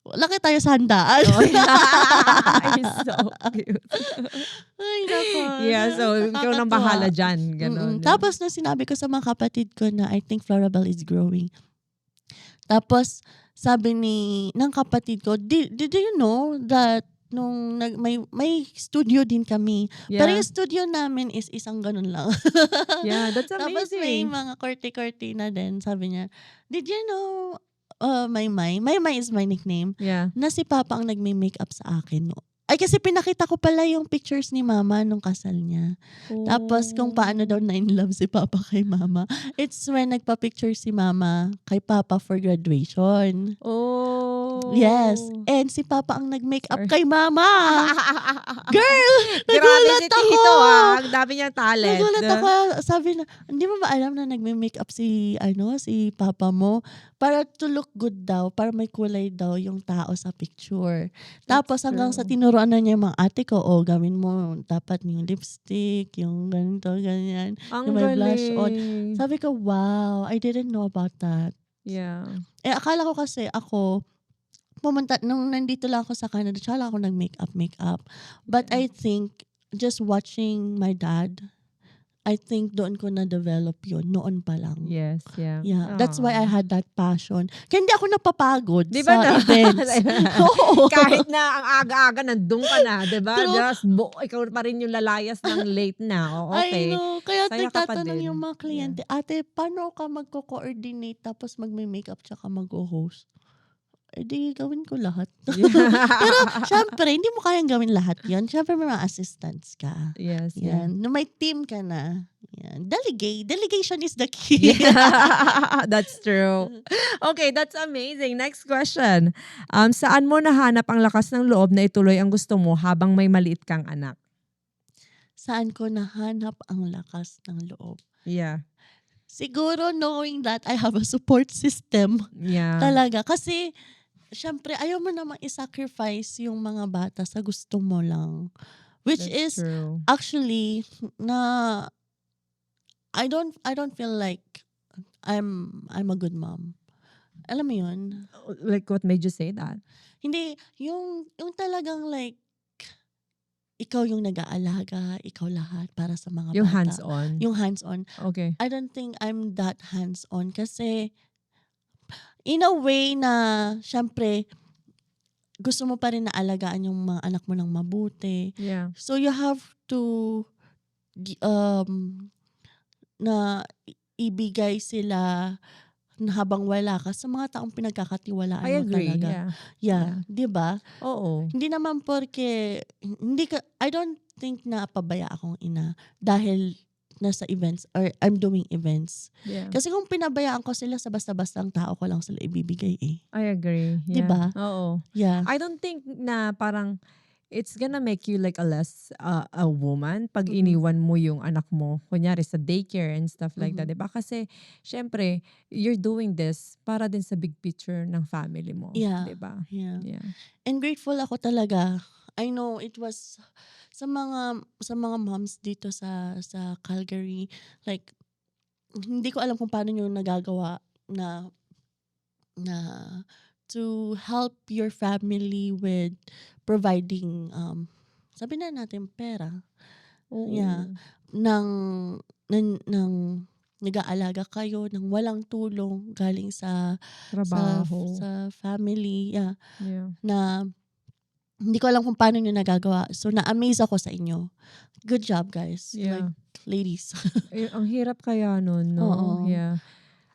laki tayo sa handaan. Oh, yeah. You're so cute. Ay, nako. Yeah, so ikaw nang bahala dyan. Ganon. Tapos, nung sinabi ko sa mga kapatid ko na I think Florabelle is growing. Tapos, sabi ng kapatid ko, did you know that nung may studio din kami. Yeah. Pero yung studio namin is isang ganun lang. Yeah, that's Tapos may amazing. mga korte-korte na din. Sabi niya, did you know, Maymay is my nickname, Yeah. na si Papa ang nagme-makeup sa akin. Ay, kasi pinakita ko pala yung pictures ni Mama nung kasal niya. Tapos kung paano daw na in love si Papa kay Mama. It's when nagpa-picture si Mama kay Papa for graduation. Oh. Yes. And si Papa ang nag-makeup Sure. kay Mama. Girl! Grabe Nagulat si ako! Tito, Ang dami niyang talent. Nagulat ako. Sabi na, hindi mo ba alam na nagme-makeup si Papa mo? Para to look good daw. Para may kulay daw yung tao sa picture. Tapos hanggang sa true. tinuruan na niya yung mga ate ko, gawin mo dapat yung lipstick, yung ganito, ganyan. Ang yung may blush on. galing. Sabi ko, wow, I didn't know about that. Yeah. Akala ko kasi pumunta, nung nandito lang ako sa Canada, tsaka lang ako nag-makeup. But I think, just watching my dad, I think doon ko na-develop yun, noon pa lang. Yes, yeah. Yeah, that's why I Aw. had that passion. Kaya hindi ako napapagod Di ba sa na? events. Oo. Kahit na ang aga-aga, nandun ka na, di ba? True. Just, ikaw pa rin yung lalayas ng late na. O, okay. I know. Kaya Saya ka pa nagtatanong din. yung mga kliyente, ate, paano ka magko-coordinate tapos magme-makeup tsaka mag-host? Di gawin ko lahat. Pero syempre, hindi mo kayang gawin lahat yun. Syempre, may mga assistants ka. Yes, yeah. Yan. Nung may team ka na, yan. Delegation is the key. Yeah, that's true. Okay, that's amazing. Next question. Saan mo nahanap ang lakas ng loob na ituloy ang gusto mo habang may maliit kang anak? saan ko nahanap ang lakas ng loob? Yeah. Siguro knowing that I have a support system Yeah. talaga. Kasi, syempre, ayaw mo namang i-sacrifice yung mga bata sa gusto mo lang. Which That's is, true. actually, na I don't feel like I'm a good mom. Alam mo yun? Like, what made you say that? Hindi, yung talagang like, ikaw yung nag-aalaga, ikaw lahat para sa mga Yung bata. hands-on. Yung hands-on. Okay. I don't think I'm that hands-on kasi in a way na syempre gusto mo pa rin na alagaan yung mga anak mo ng mabuti. Yeah. So you have to na ibigay sila na habang wala ka sa mga taong pinagkakatiwalaan I mo agree. talaga. Yeah. Yeah, 'di ba? Oo. Hindi naman porke I don't think na pabaya akong ina dahil nasa events or I'm doing events. Yeah. Kasi kung pinabayaan ko sila sa basta-bastang tao ko lang sila ibibigay eh. I agree. 'Di Yeah. ba? Oo. Yeah. I don't think na parang it's gonna make you like a less a woman pag Mhm. iniwan mo yung anak mo kunyari sa daycare and stuff like that, Mhm. 'di ba? Kasi syempre you're doing this para din sa big picture ng family mo, Yeah. 'di ba? Yeah. Yeah. And grateful ako talaga. I know it was sa mga moms dito sa Calgary, like hindi ko alam kung paano niyo nagagawa na to help your family with providing sabi na natin pera. Oo. Yeah. ng nag-aalaga kayo ng walang tulong galing sa Trabaho. family. Yeah. Yeah. Na hindi ko alam kung paano nyo nagagawa. So, na-amaze ako sa inyo. Good job, guys. Yeah. Like, ladies. Ang hirap kaya nun, no? Oo. Yeah.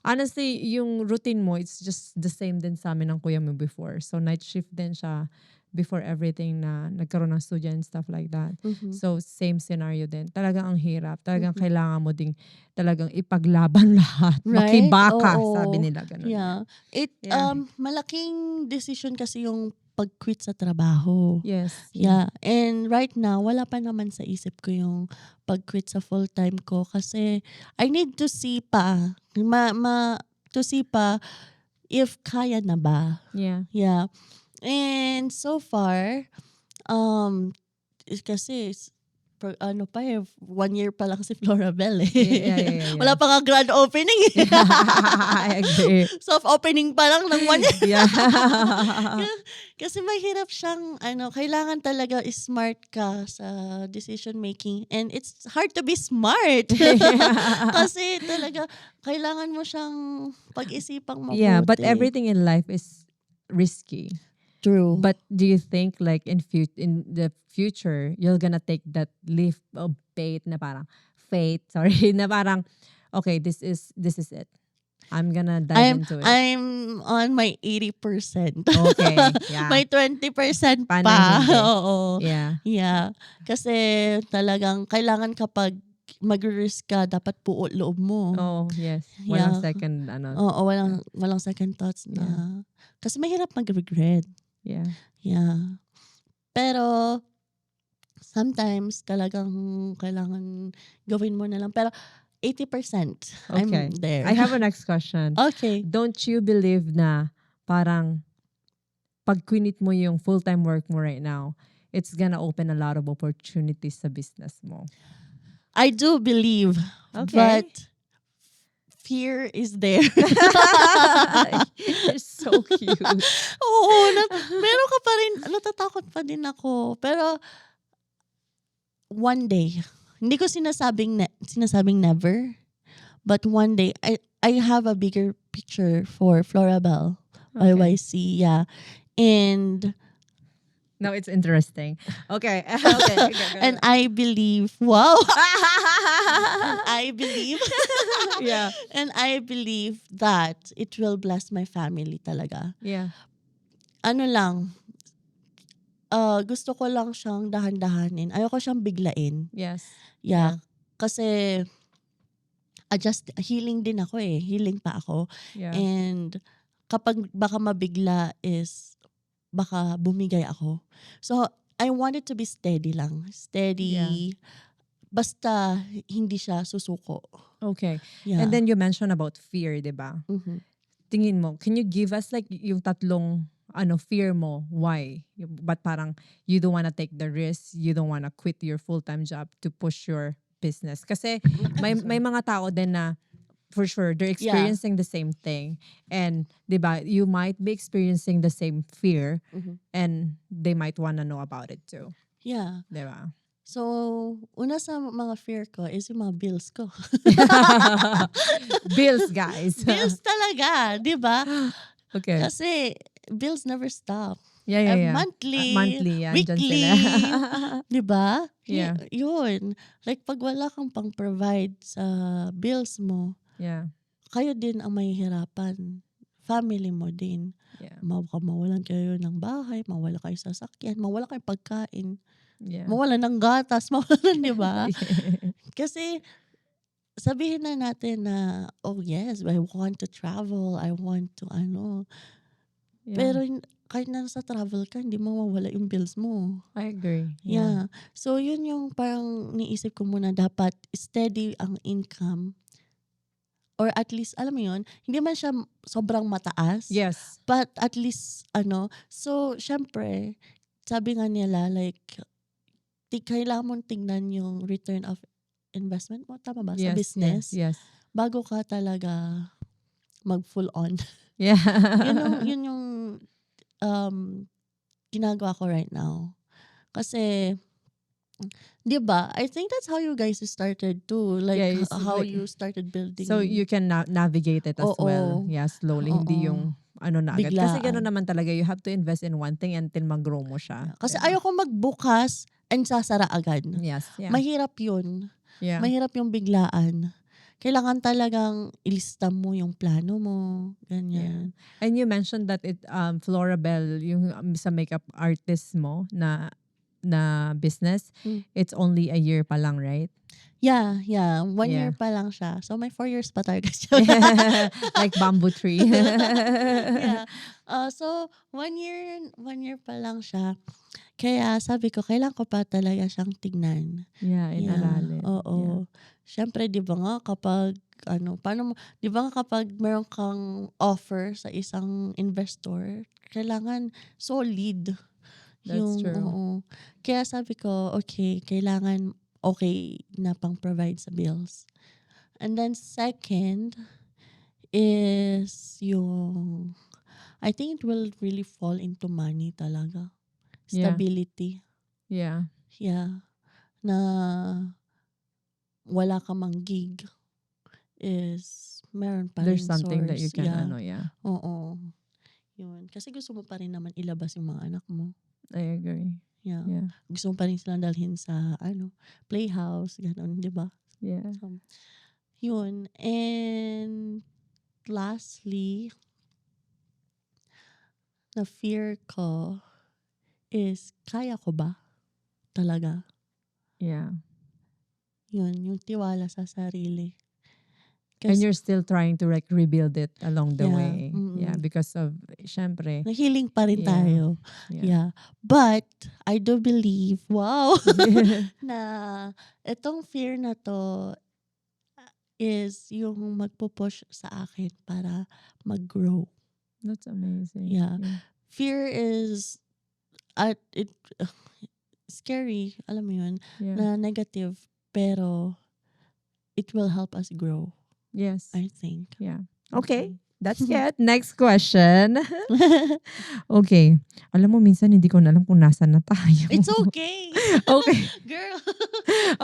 Honestly, yung routine mo, it's just the same din sa amin ng kuya mo before. So, night shift din siya before everything na nagkaroon ng studio and stuff like that. Mhm. So, same scenario din. Talagang ang hirap. Talagang Mhm. kailangan mo ding talagang ipaglaban lahat. Right? Makibaka, Oo. sabi nila. Ganun. Yeah. Yeah. Malaking decision kasi yung pag-quit sa trabaho. Yes. Yeah. And right now, wala pa naman sa isip ko yung pag-quit sa full-time ko kasi I need to see pa. To see pa if kaya na ba. Yeah. Yeah. And so far, kasi 1 year pa lang si Florabel eh. Yeah. Wala pa nga grand opening eh. I agree. Soft opening pa lang ng 1 year. Yeah. Kasi mahirap siyang, kailangan talaga smart ka sa decision making. And it's hard to be smart. Kasi talaga, kailangan mo siyang pag-isipang mabuti. Yeah, but everything in life is risky. True. But do you think like in the future, you're gonna take that leap of faith na parang na parang okay, this is it. I'm gonna dive into it. I'm on my 80%. Okay. Yeah. May 20% Paano pa. hindi? Oo. Yeah. Yeah. Kasi talagang kailangan kapag mag-risk ka, dapat buo loob mo. Oh, yes. Walang Yeah. second Oo, walang second thoughts na. Kasi mahirap mag-regret. Yeah. Yeah. Pero sometimes talagang kailangan gawin mo na lang. Pero 80%, Okay. I'm there. I have a next question. Okay. Don't you believe na parang pag quinit mo yung full-time work mo right now, it's gonna open a lot of opportunities sa business mo? I do believe, Okay. but fear is there. You're so cute. Oo, meron ka pa rin, natatakot pa din ako. Pero, one day, hindi ko sinasabing never, but one day, I have a bigger picture for Florabel, Okay. YYC, yeah. And Now it's interesting. Okay. Okay. and I believe, wow. And I believe, Yeah. and I believe that it will bless my family talaga. Yeah. Ano lang, gusto ko lang siyang dahan-dahanin. Ayoko siyang biglain. Yes. Yeah. Kasi, healing din ako eh. Healing pa ako. Yeah. And, kapag baka mabigla is, baka bumigay ako. So, I want it to be steady lang. Steady. Yeah. basta hindi siya susuko. Okay. Yeah. And then you mentioned about fear, di ba? Mhm. Tingin mo, can you give us like yung tatlong fear mo? Why? But parang you don't wanna take the risk, you don't wanna quit your full-time job to push your business. Kasi may mga tao din na for sure they're Yeah. experiencing the same thing, and 'di ba, you might be experiencing the same fear Mhm. and they might wanna know about it too. Yeah. 'Di ba? So, una sa mga fear ko is yung mga bills ko. Bills, guys. Bills talaga, di ba? Okay. Kasi bills never stop. Yeah. Monthly, Monthly, yan, dyan weekly, sila. di ba? Yeah. Yun. Like, pag wala kang pang-provide sa bills mo, Yeah. kayo din ang mahihirapan. Family mo din. Yeah. Mawalan kayo ng bahay, mawala kayo sa sasakyan, mawala kayo pagkain, Yeah. mawala ng gatas, mawalan, di ba? Kasi, sabihin na natin na, oh yes, I want to travel, I want to Yeah. Pero kahit nasa travel ka, hindi mawawala yung bills mo. I agree. Yeah. So, yun yung parang niisip ko muna, dapat steady ang income. Or at least, alam mo yun, hindi man siya sobrang mataas. Yes. But at least, so, syempre, sabi nga nila, like, kailangan mong tingnan yung return of investment mo, tama ba? Sa business. Yes. Bago ka talaga mag full on. Yeah. Yun yung ginagawa ko right now. Kasi, di ba, I think that's how you guys started too. Like, Yeah, it's how like- you started building. So you can navigate it as Oo. well. Yeah, slowly. Hindi Oo. yung na agad. Kasi Biglaan. gano'n naman talaga. You have to invest in one thing until mag-grow mo siya. Kasi Diba? ayoko magbukas and sasara agad. Yes. Yeah. Mahirap yun. Yeah. Mahirap yung biglaan. Kailangan talagang ilista mo yung plano mo. Ganyan. And you mentioned that Florabelle, yung sa makeup artist mo na business, it's only a year pa lang, right? Yeah. 1 Yeah. year pa lang siya. So, may 4 years pa talaga siya. Like bamboo tree. Yeah. So, 1 year pa lang siya. Kaya sabi ko, kailangan ko pa talaga siyang tignan. Yeah, inaralin. Oo. Siyempre, di ba nga kapag, di ba nga kapag meron kang offer sa isang investor, kailangan solid. That's true. Oo. Kaya sabi ko, okay, kailangan okay na pang-provide sa bills. And then second is yung, I think it will really fall into money talaga. Yeah. Stability. Yeah. Yeah. Na wala ka mang gig is meron pa There's rin something that you source. can, Yeah. Oo. Yun. Kasi gusto mo pa rin naman ilabas yung mga anak mo. I agree. Yeah. Yeah. Gusto mo pa rin silang dalhin sa, playhouse, gano'n, di ba? Yeah. Yun. And lastly, na fear ko is, kaya ko ba? Talaga. Yeah. Yun, yung tiwala sa sarili. And you're still trying to like rebuild it along the Yeah, way. mm-mm. Yeah, because of, syempre. Nahiling pa rin Yeah. tayo. Yeah. Yeah. But, I do believe, wow, na itong fear na to is yung magpupush sa akin para mag-grow. That's amazing. Yeah. Fear is, scary, alam mo yun, Yeah. na negative, pero it will help us grow, Yes. I think. Yeah. Okay. That's it. Next question. Okay. Alam mo, minsan hindi ko na alam kung nasan na tayo. It's okay. Okay. Girl.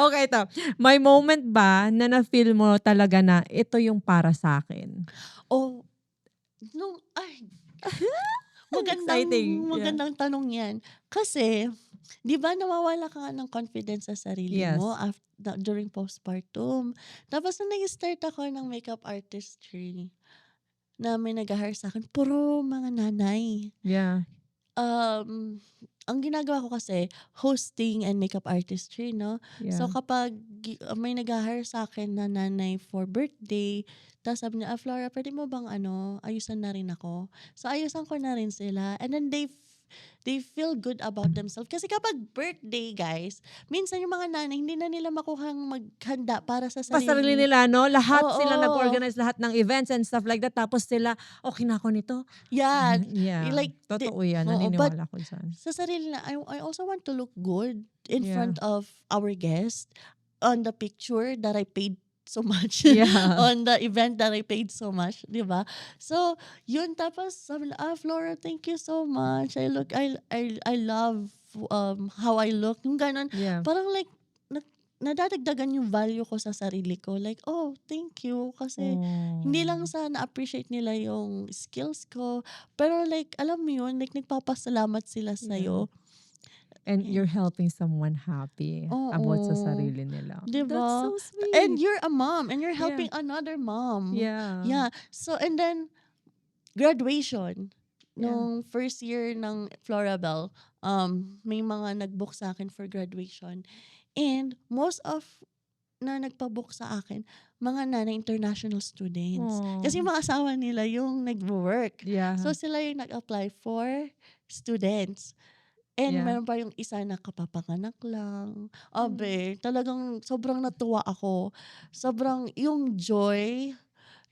Okay to. May moment ba na na-feel mo talaga na ito yung para sa akin? Oh, Exciting. magandang tanong yan. Kasi, di ba nawawala ka nga ng confidence sa sarili Yes. mo during postpartum. Tapos nung nag-start ako ng makeup artistry, na may nag-hire sa akin, puro mga nanay. Yeah. Ang ginagawa ko kasi, hosting and makeup artistry, no? Yeah. So kapag may nag-hire sa akin na nanay for birthday, tapos sabi niya, Flora, pwede mo bang ayusan na rin ako? So ayusan ko na rin sila. And then they feel good about themselves. Kasi kapag birthday, guys, minsan yung mga nanay, hindi na nila makuhang maghanda para sa Pa sarili sarili. nila, no? Lahat sila Oo. nag-organize lahat ng events and stuff like that. Tapos sila, okay na ako nito. Yeah. Yeah. Like, Totoo yan. oo, but Naniniwala ko dyan. sa sarili na, I also want to look good in Yeah. front of our guests on the picture that I paid so much. Yeah. On the event that I paid so much, di ba? So, yun, tapos sabi na, Flora, thank you so much. I love how I look. Yung ganon. Yeah. Parang like, nadadagdagan yung value ko sa sarili ko. Like, oh, thank you. Kasi, hindi lang sa na-appreciate nila yung skills ko. Pero like, alam mo yun, like, nagpapasalamat sila sa'yo. And you're helping someone happy about sa Oo. sarili nila. Diba? That's so sweet. And you're a mom. And you're helping another mom. Yeah. Yeah. So, and then, graduation. Yeah. Nung first year ng Florabelle, may mga nag-book sa akin for graduation. And most of na nagpa-book sa akin, mga nanay international students. Aw. Kasi yung mga asawa nila yung nag-work. Yeah. So sila yung nag-apply for students. And Yeah. meron pa yung isa na kapapanganak lang. Abe, talagang sobrang natuwa ako. Sobrang yung joy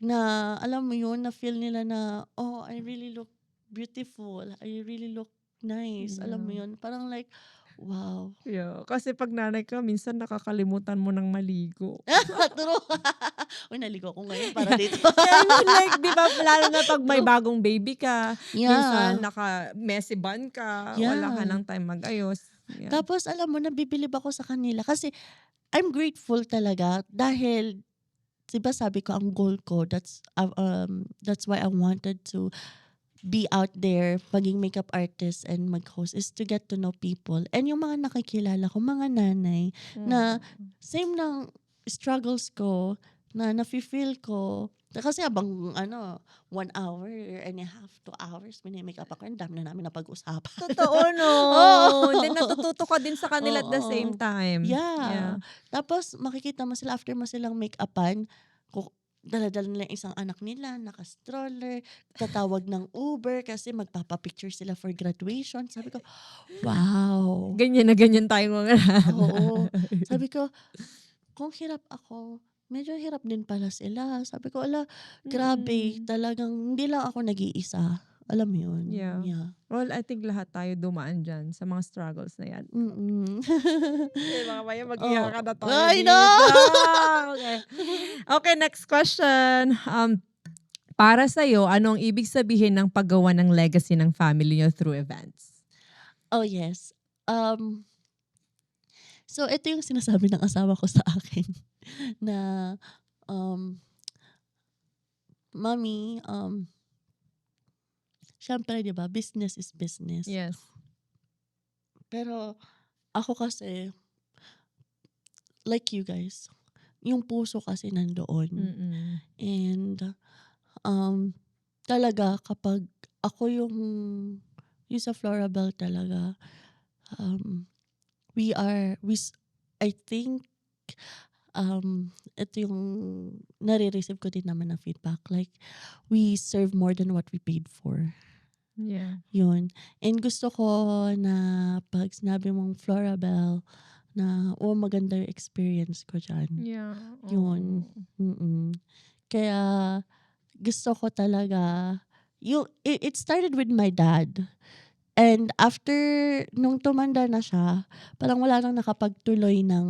na, alam mo yun, na feel nila na, oh, I really look beautiful. I really look nice. Alam mo Yeah. yun, parang like, wow. Yeah. Kasi pag nanay ka, minsan nakakalimutan mo ng maligo. True. Uy, naligo ko ngayon para dito. I mean, like, di ba, lalo na pag may bagong baby ka, minsan Yeah. naka-messy bun ka, Yeah. wala ka ng time mag-ayos. Yeah. Tapos, alam mo, nabibilib ako sa kanila kasi I'm grateful talaga dahil, diba sabi ko, ang goal ko, that's why I wanted to be out there, maging makeup artist and mag-host, is to get to know people. And yung mga nakikilala ko, mga nanay, na same ng struggles ko, na nafe-feel ko, kasi abang 1 hour and a half, 2 hours, mini-makeup ako, ang dami na namin napag-usapan. Totoo, no? Oo. Then natututo ka din sa kanila at the Oo. same time. Yeah. Tapos makikita mo sila after mo silang make-upan, dala-dala nila yung isang anak nila, naka-stroller, tatawag ng Uber kasi magpapapicture sila for graduation. Sabi ko, wow. Ganyan na ganyan tayo mga Oo. Sabi ko, kung hirap ako, medyo hirap din pala sila. Sabi ko, grabe, talagang hindi lang ako nag-iisa. Alam mo yun? Yeah. Well, I think lahat tayo dumaan dyan sa mga struggles na yan. Eh, mamaya mag-iyak ka na tayo I dito. know! Okay. Okay, next question. Para sa'yo, anong ibig sabihin ng paggawa ng legacy ng family nyo through events? Oh, yes. So, ito yung sinasabi ng asawa ko sa akin na, Mommy, syempre, di ba, business is business. Yes. Pero, ako kasi, like you guys, yung puso kasi nandoon. And, talaga, kapag ako yung sa Florabelle talaga, I think, ito yung nare-receive ko din naman na feedback. Like, we serve more than what we paid for. Yeah. Yun. And gusto ko na pag sinabi mong Florabelle, na, maganda yung experience ko dyan. Yeah. Yun. Kaya, gusto ko talaga, it started with my dad. And after, nung tumanda na siya, parang wala nang nakapagtuloy ng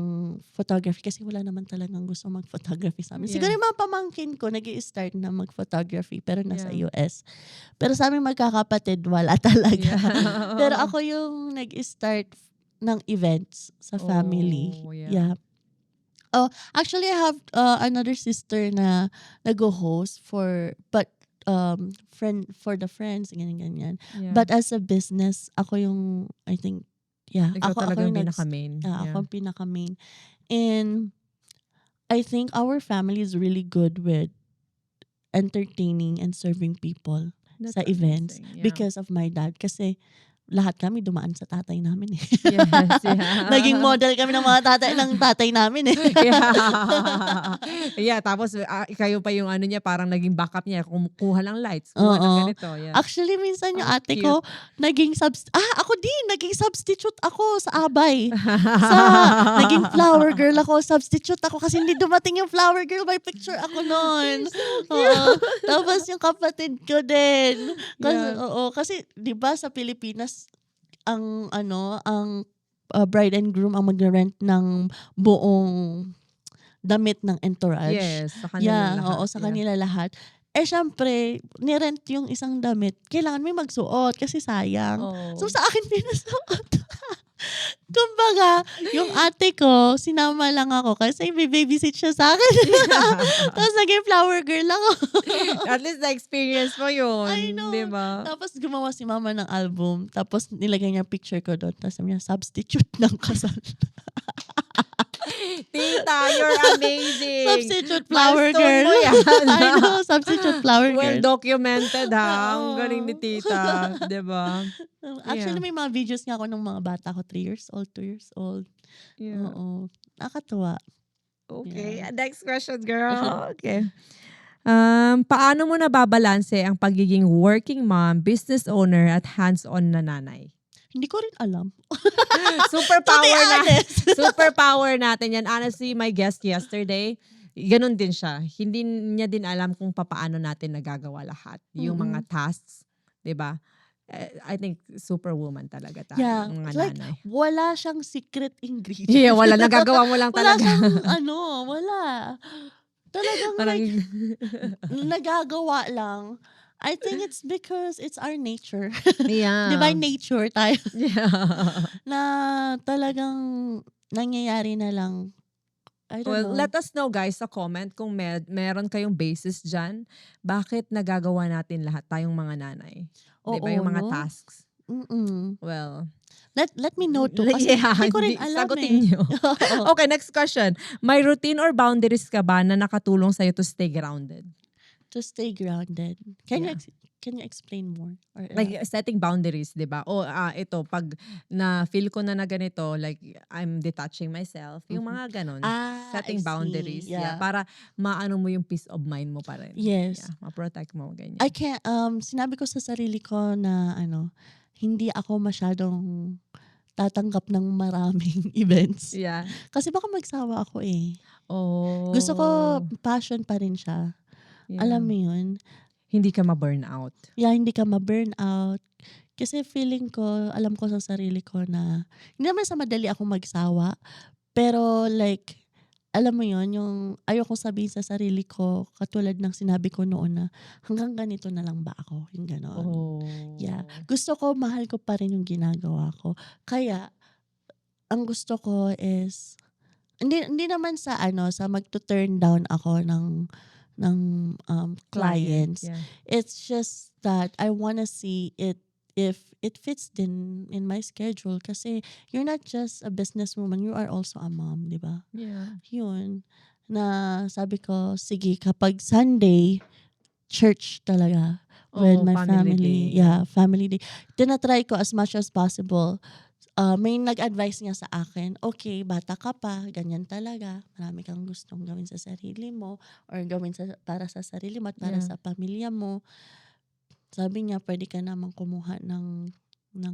photography kasi wala naman talagang gusto mag-photography sa amin. Yeah. Siguro yung mga pamangkin ko nag-i-start na mag-photography pero nasa Yeah. US. Pero sa aming magkakapatid, wala talaga. Yeah. Pero ako yung nag-i-start ng events sa family. Oh, yeah. Yeah. Oh, actually, I have another sister na nag-host for the friends, ganyan. Yeah. But as a business, ako yung, I think, Ikaw talaga yung yung pinaka-main. ako yung pinaka-main. And I think our family is really good with entertaining and serving people That's sa events amazing. Yeah. because of my dad. Kasi lahat kami dumaan sa tatay namin eh. Yes, yeah. Naging model kami ng mga tatay namin eh. Yeah, tapos kayo pa yung ano niya, parang naging backup niya, kumukuha ng lights, kuha ng Oo. ganito. Yeah. Actually, minsan yung Ang ate cute. ko, ako din, naging substitute ako sa Abay. Naging flower girl ako, substitute ako kasi hindi dumating yung flower girl, may picture ako noon. Oo. Tapos yung kapatid ko din. Kasi 'di ba sa Pilipinas ang bride and groom ang magre-rent ng buong damit ng entourage. Yes, sa kanila lahat. Oo, sa kanila lahat. Syempre, nirent yung isang damit. Kailangan may magsuot kasi sayang. Oh. So, sa akin pinasuot. Kumbaga, yung ate ko, sinama lang ako kasi may babysit siya sa akin. Tapos naging flower girl ako. At least na-experience mo yun. I know. Diba? Tapos gumawa si mama ng album. Tapos nilagay niya picture ko doon. Tapos sabi niya, substitute ng kasal. Tita, you're amazing. Substitute flower Milestone girl. mo yan. I know, substitute flower Well girl. documented ha. Ang Oo. galing ni tita. Diba? Actually, may mga videos nga ako ng mga bata ko, 3 years old, 2 years old. Yeah. Oo. Nakakatuwa. Okay. Yeah. Next question, girl. Okay. Paano mo nababalanse ang pagiging working mom, business owner, at hands-on na nanay? Hindi ko rin alam. Superpower na. honest. Superpower natin yan. Honestly, my guest yesterday, ganun din siya. Hindi niya din alam kung paano natin nagagawa lahat. Yung mga tasks, 'di ba? I think superwoman talaga tayo. Yeah. Mga Like, nanay. wala siyang secret ingredient. Yeah, wala. Nagagawa mo lang Wala talaga. siyang wala. Talagang Parang, nagagawa lang. I think it's because it's our nature. yeah. Divine nature tayo. Yeah. Na talagang nangyayari na lang. I don't Well, know. let us know guys sa comment kung meron kayong basis dyan. Bakit nagagawa natin lahat tayong mga nanay? Diba yung mga no? tasks? Well, Let me know too. Kasi hindi ko rin alam sagutin nyo. Okay, next question. May routine or boundaries ka ba na nakatulong sa'yo to stay grounded? To stay grounded. Can Yeah. you explain more? Or, Like setting boundaries, 'di ba? O ito pag na feel ko na ganito, like I'm detaching myself, yung mga ganun. I Setting boundaries, see. yeah. Para maano mo yung peace of mind mo pa rin. Yes. Yeah, ma-protect mo ganyan. I can't, sinabi ko sa sarili ko na hindi ako masyadong tatanggap ng maraming events. Yeah. Kasi baka magsawa ako eh. Oh. Gusto ko passion pa rin siya. Yeah. Alam mo yun? Hindi ka ma-burn out. Yeah, hindi ka ma-burn out. Kasi feeling ko, alam ko sa sarili ko na, hindi naman sa madali ako magsawa. Pero like, alam mo yun, yung ayoko sabihin sa sarili ko, katulad ng sinabi ko noon na, hanggang ganito na lang ba ako? Yung gano'n. Oh. Yeah. Gusto ko, mahal ko pa rin yung ginagawa ko. Kaya, ang gusto ko is, hindi naman sa sa magto-turn down ako ng clients. Yeah. It's just that I wanna see it if it fits din in my schedule kasi you're not just a businesswoman, you are also a mom, di ba? Yeah. Yun. Na sabi ko, sige, kapag Sunday, church talaga with my family. Day. Yeah, family day. Tinatry ko as much as possible. May nag-advise nga sa akin, okay, bata ka pa, ganyan talaga. Marami kang gustong gawin sa sarili mo or gawin para sa sarili mo at para sa pamilya mo. Sabi niya, pwede ka namang kumuha ng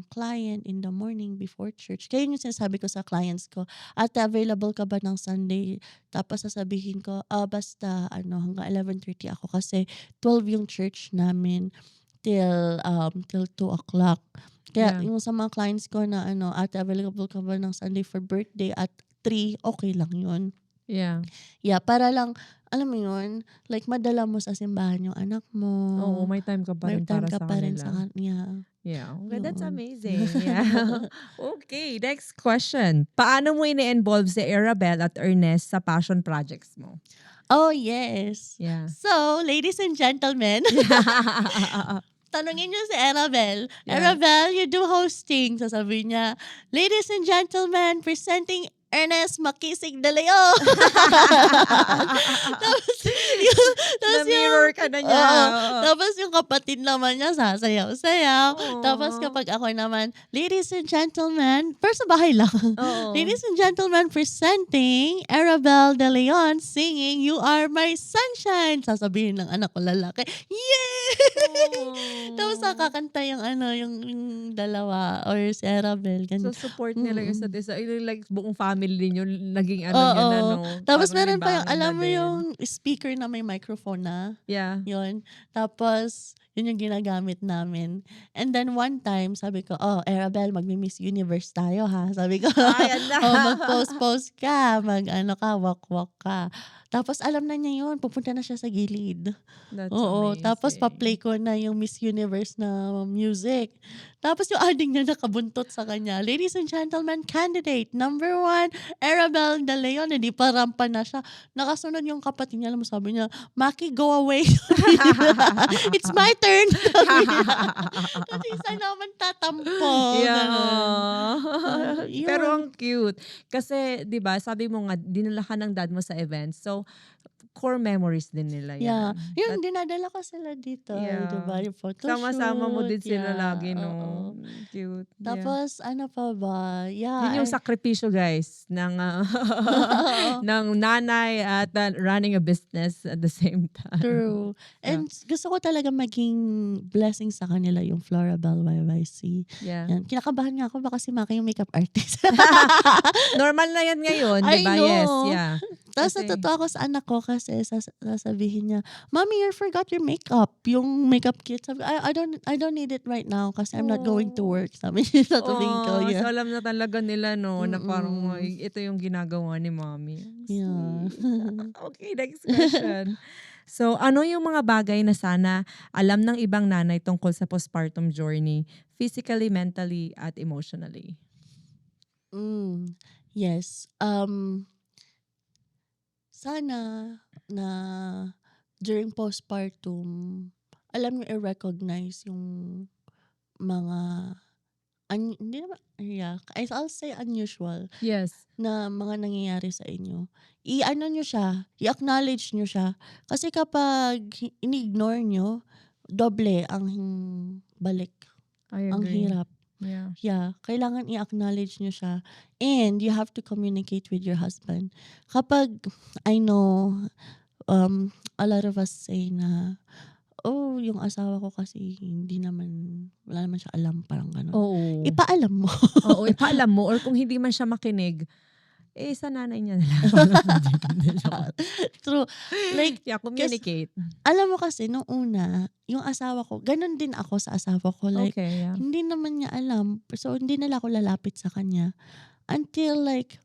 client in the morning before church. Kaya yung sinasabi ko sa clients ko, ate, available ka ba ng Sunday? Tapos sasabihin ko, basta hanggang 11:30 ako kasi 12 yung church namin till 2 o'clock. Kaya yung sa mga clients ko na ate, available ka ba ng Sunday for birthday at 3, okay lang yun. Yeah. Yeah, para lang, alam mo yun, like madala mo sa simbahan yung anak mo. Oo, may time ka pa May rin time para ka sa pa rin kanila. sa kanila. Yeah. Okay, that's Yun. amazing. Yeah. Okay, next question. Paano mo ini-involve si Arabel at Ernest sa passion projects mo? Oh, yes. Yeah. So, ladies and gentlemen, tanungin niyo si Arabel. Yeah. Arabel, you do hosting. Sasabihin niya, ladies and gentlemen, presenting Ernest Makisig de Leon. tapos, Na-mirror ka na niya. tapos yung kapatid naman niya sasayaw-sayaw. Tapos kapag ako naman, ladies and gentlemen, pero sa bahay lang. Ladies and gentlemen, presenting Arabelle de Leon singing You Are My Sunshine. Sasabihin ng anak ko lalaki, yay! Tapos kakanta yung yung dalawa or si Arabelle. So support nila yung isa't isa. Like buong family niyo naging Oo. yun na, no? Tapos Parang meron pa yung, libangan alam na mo din. yung speaker na may microphone na. Yeah. Yun. Tapos, yun yung ginagamit namin. And then one time, sabi ko, Arabelle, magmi-Miss Universe tayo ha. Sabi ko, Ayan na. mag-post ka, walk-walk ka. Tapos alam na niya yun, pupunta na siya sa gilid. That's Oo, amazing. tapos pa-play ko na yung Miss Universe na music. Tapos yung ading niya nakabuntot sa kanya. Ladies and gentlemen, candidate number 1, Arabelle de Leon. Hindi pa rampa na siya. Nakasunod yung kapatid niya. Alam mo, sabi niya, Maki, go away. It's my turn. Kasi isa naman tatampo. Yeah. Yun. Pero ang cute. Kasi, di ba, sabi mo nga, dinala ka ng dad mo sa event. So, core memories din nila yan. Yeah. Yun, dinadala ko sila dito. Yeah. Diba? Yung photoshoot. Sama-sama mo din sila Yeah, lagi, no? oo. Cute. Yeah. Tapos, ano pa ba? Yeah. Yun yung sakripisyo, guys, ng ng nanay at running a business at the same time. True. And gusto ko talaga maging blessing sa kanila yung Florabelle YYC. Yeah. Yan. Kinakabahan nga ako, baka si Maki yung makeup artist. Normal na yan ngayon, I di ba? know. Yes, yeah. Tapos Kasi- natutuwa ako sa anak ko kasi sasabihin niya, Mommy, you forgot your makeup. Yung makeup kit. Sabi, I don't need it right now kasi I'm not going to work. Sabi niya sa tabing ko. Oh, Yeah. so alam na talaga nila, no, na parang "Ay, ito yung ginagawa ni mommy." Yeah. Sweet. Okay, next question. So, ano yung mga bagay na sana alam ng ibang nanay tungkol sa postpartum journey, physically, mentally, at emotionally? Yes. Sana na during postpartum, alam nyo i-recognize yung mga hindi naman, I'll say unusual Yes. na mga nangyayari sa inyo. I-ano nyo siya, i-acknowledge nyo siya. Kasi kapag ini-ignore nyo, doble ang balik. I agree. Ang hirap. Yeah. Yeah, kailangan i-acknowledge nyo siya. And you have to communicate with your husband. Kapag, I know, a lot of us say na, yung asawa ko kasi wala naman siya alam, parang gano'n. Oo. Ipaalam mo. Oo, ipaalam mo. Or kung hindi man siya makinig, sa nanay niya na lang. True. Like, Yeah, communicate. alam mo kasi, nung una, yung asawa ko, ganun din ako sa asawa ko. Like, Okay, yeah. hindi naman niya alam. So, hindi nila ako lalapit sa kanya. Until like,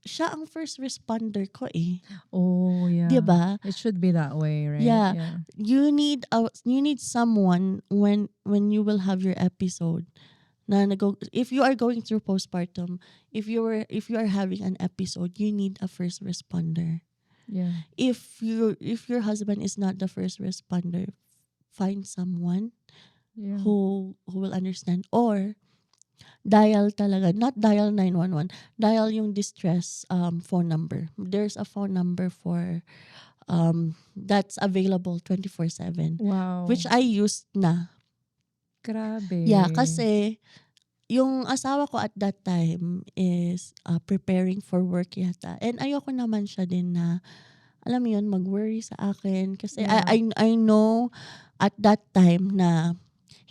siya ang first responder ko eh. Oh, yeah. Diba? It should be that way, right? Yeah. You need someone when you will have your episode. If you are going through postpartum, if you are having an episode, you need a first responder. Yeah. If your husband is not the first responder, find someone Yeah. who will understand, or dial talaga, not dial 911, dial yung distress phone number. There's a phone number for that's available 24/7, Wow. which I used na. Grabe. Yeah, kasi yung asawa ko at that time is preparing for work yata. And ayoko naman siya din na, alam mo yun, mag-worry sa akin. Kasi Yeah. I know at that time na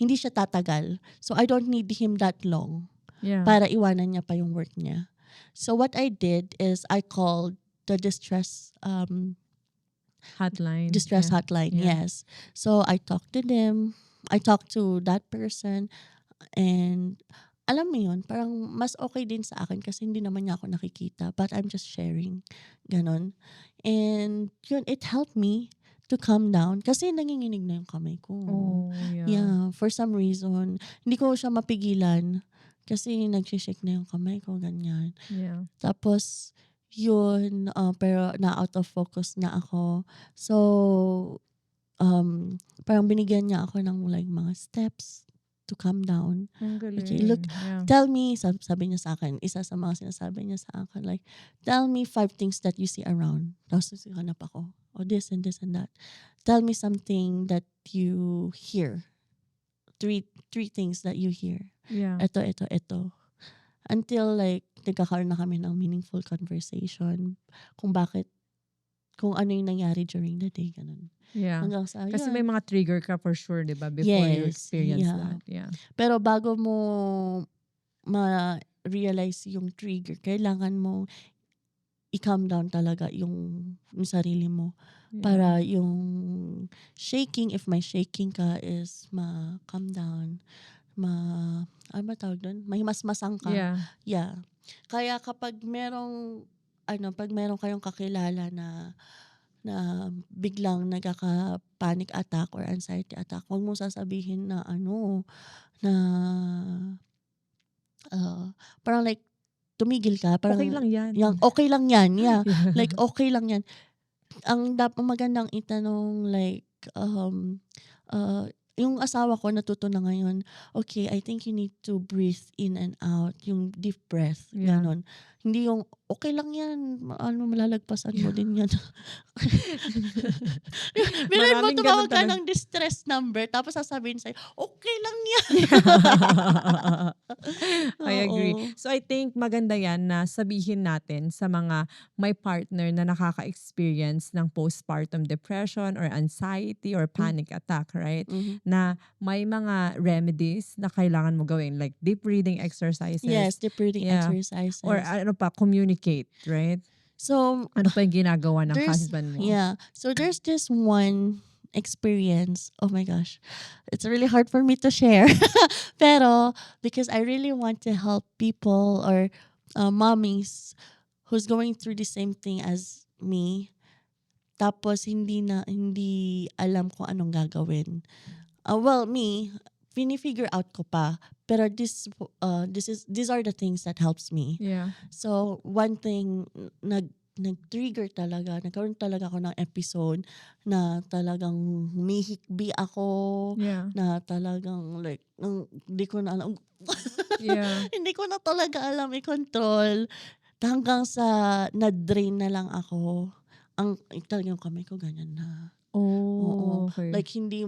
hindi siya tatagal. So I don't need him that long Yeah. para iwanan niya pa yung work niya. So what I did is I called the distress Hotline. hotline. Yeah. Yes. So I talked to them. I talked to that person. And alam mo yun, parang mas okay din sa akin kasi hindi naman niya ako nakikita. But I'm just sharing. Ganon. And yun, it helped me to calm down. Kasi nanginginig na yung kamay ko. Oh, yeah. Yeah, for some reason. Hindi ko siya mapigilan. Kasi nagsishake na yung kamay ko, ganyan. Yeah. Tapos, yun, pero na-out of focus na ako. So, parang binigyan niya ako ng like mga steps to calm down. Ang Okay, galing. look, Yeah. tell me, sabi niya sa akin, isa sa mga sinasabi niya sa akin, like, tell me 5 things that you see around. Tapos hanap ako, this and this and that. Tell me something that you hear. Three things that you hear. Yeah. Ito. Until like, nagkakaroon na kami ng meaningful conversation kung ano yung nangyari during the day, ganun. Yeah. Hanggang sa, Kasi yun. may mga trigger ka for sure, di ba? Before you Yes, experience yeah. that. Yeah. Pero bago mo ma-realize yung trigger, kailangan mo i-calm down talaga yung sarili mo. Yeah. Para yung shaking, if may shaking ka, is ma-calm down. Ano ba tawag doon? Mahimasmasang ka. Yeah. Yeah. Kaya kapag pag merong kayong kakilala na biglang nagkaka-panic attack or anxiety attack, huwag mong sasabihin na parang like, tumigil ka. Parang, Okay lang yan. okay lang yan. Yeah. Yeah. Like, okay lang yan. Ang magandang itanong, like, yung asawa ko natuto na ngayon, okay, I think you need to breathe in and out, yung deep breath, Yeah. ganon. Hindi yung, okay lang yan, malalagpasan mo din yan. Meron mo Maraming tumawag ganun ka talaga. ng distress number, tapos sasabihin sa'yo, okay lang yan. I agree. Oo. So I think maganda yan na sabihin natin sa mga may partner na nakaka-experience ng postpartum depression or anxiety or panic attack, right? Mhm. Na may mga remedies na kailangan mo gawin like deep breathing exercises. Yes, deep breathing Yeah. exercises. Or communicate, right? So, Ano pa yung ginagawa ng there's, husband mo? yeah. So there's this one experience. Oh my gosh. It's really hard for me to share. Pero, because I really want to help people or mommies who's going through the same thing as me. Tapos, hindi alam kung anong gagawin. Well, me, fini-figure out ko pa. Pero these are the things that helps me. Yeah. So, one thing, nag-trigger talaga, nagkaroon talaga ako ng episode na talagang humihikbi ako, Yeah. na talagang like, hindi ko na alam, Yeah. hindi ko na talaga alam i-control. Hanggang sa na-drain na lang ako. Talagang kamay ko ganyan na. Oh, Oo. okay. Like, hindi,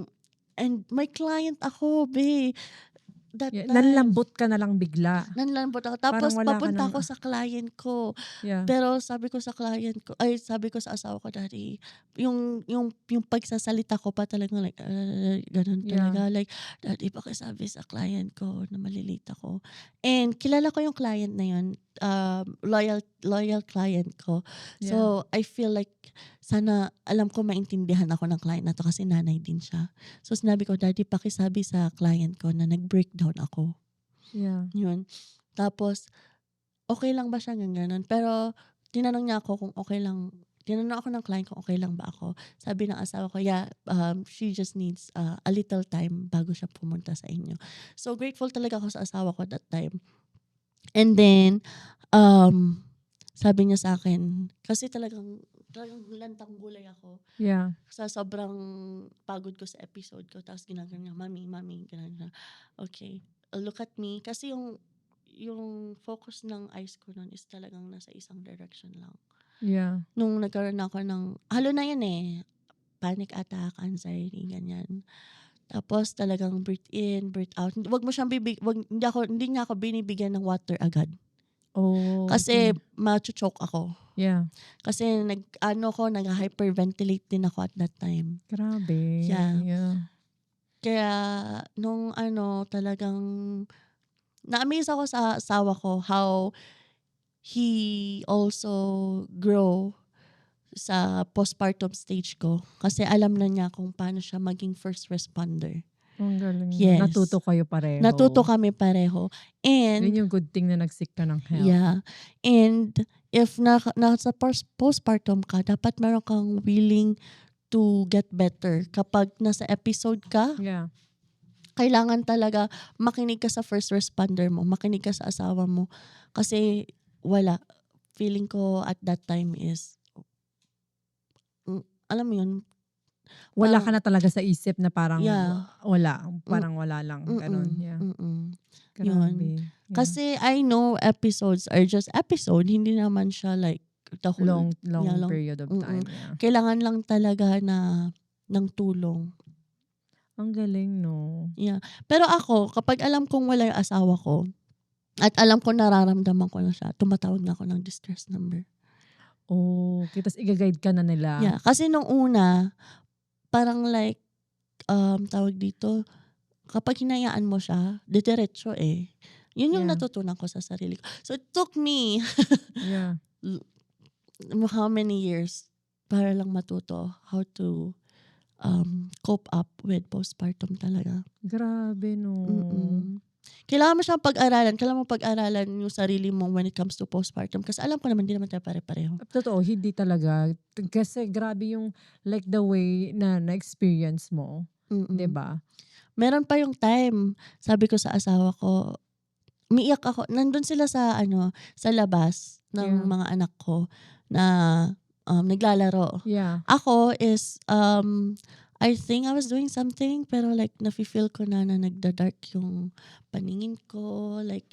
and may client ako, be. That Yeah, time. nanlambot ka na lang bigla. Nanlambot ako. Tapos, Parang wala ka papunta nang- ako sa client ko. Yeah. Pero sabi ko sa asawa ko, Daddy, yung pagsasalita ko pa talaga like, ganun Yeah. talaga. Like, Daddy, pakisabi sa client ko na malilate ako. And kilala ko yung client na yun. Loyal client ko. Yeah. So, I feel like, sana alam ko maintindihan ako ng client na to kasi nanay din siya. So, sinabi ko, Daddy, pakisabi sa client ko na nag-breakdown ako. Yeah. Yun. Tapos, okay lang ba siya ganun? Pero, tinanong niya ako kung okay lang. Tinanong ako ng client kung okay lang ba ako. Sabi ng asawa ko, yeah, she just needs a little time bago siya pumunta sa inyo. So, grateful talaga ako sa asawa ko that time. And then, sabi niya sa akin, kasi talagang lantang gulay ako. Yeah. Sa sobrang pagod ko sa episode ko. Tapos ginagano niya, Mami, ginagano. Okay, look at me. Kasi yung focus ng eyes ko nun is talagang nasa isang direction lang. Yeah. Nung nagkaroon ako ng, halo na yan panic attack, anxiety, ganyan. Tapos talagang breathe in, breathe out. Wag mo siyang hindi niya ako binibigyan ng water agad. Oh. Kasi okay. macho-choke ako. Yeah. Kasi nag-hyperventilate din ako at that time. Grabe. Yeah. Yeah. Kaya nung talagang na-amaze ako sa asawa ko how he also grow sa postpartum stage ko. Kasi alam na niya kung paano siya maging first responder. Ang galing. Yes. Natuto kayo pareho. Natuto kami pareho. And Yun yung good thing na nag-seek ka ng help. yeah. And if nasa postpartum ka, dapat meron kang willing to get better. Kapag nasa episode ka, Yeah. kailangan talaga makinig ka sa first responder mo, makinig ka sa asawa mo. Kasi wala. Feeling ko at that time is, alam mo yun, Wala Parang- ka na talaga sa isip na parang Yeah. parang wala lang. Ganon. Yeah. Grabe. Yeah. Kasi I know episodes are just episode, hindi naman siya like the whole long long- period of time. Yeah. kailangan lang talaga ng tulong. Ang galing, no? Yeah. Pero ako, kapag alam kong wala yung asawa ko, at alam ko nararamdaman ko na siya, tumatawag na ako ng distress number. Oh, kitas i-guide ka na nila. Yeah. Kasi nung una, parang like, tawag dito, kapag hinayaan mo siya, diretso eh. Yun yung Yeah. natutunan ko sa sarili ko. So it took me Yeah. how many years para lang matuto how to cope up with postpartum talaga. Grabe, no? Kailangan mo siyang pag-aralan. Kailangan mo pag-aralan yung sarili mo when it comes to postpartum. Kasi alam ko naman, di naman tayo pare-pareho. Totoo, hindi talaga. Kasi grabe yung like the way na na-experience mo. Diba? Meron pa yung time, sabi ko sa asawa ko, umiiyak ako. Nandun sila sa sa labas ng mga anak ko na naglalaro. Yeah. Ako is, I think I was doing something, pero like, nafe-feel ko na nagda-dark yung paningin ko. Like,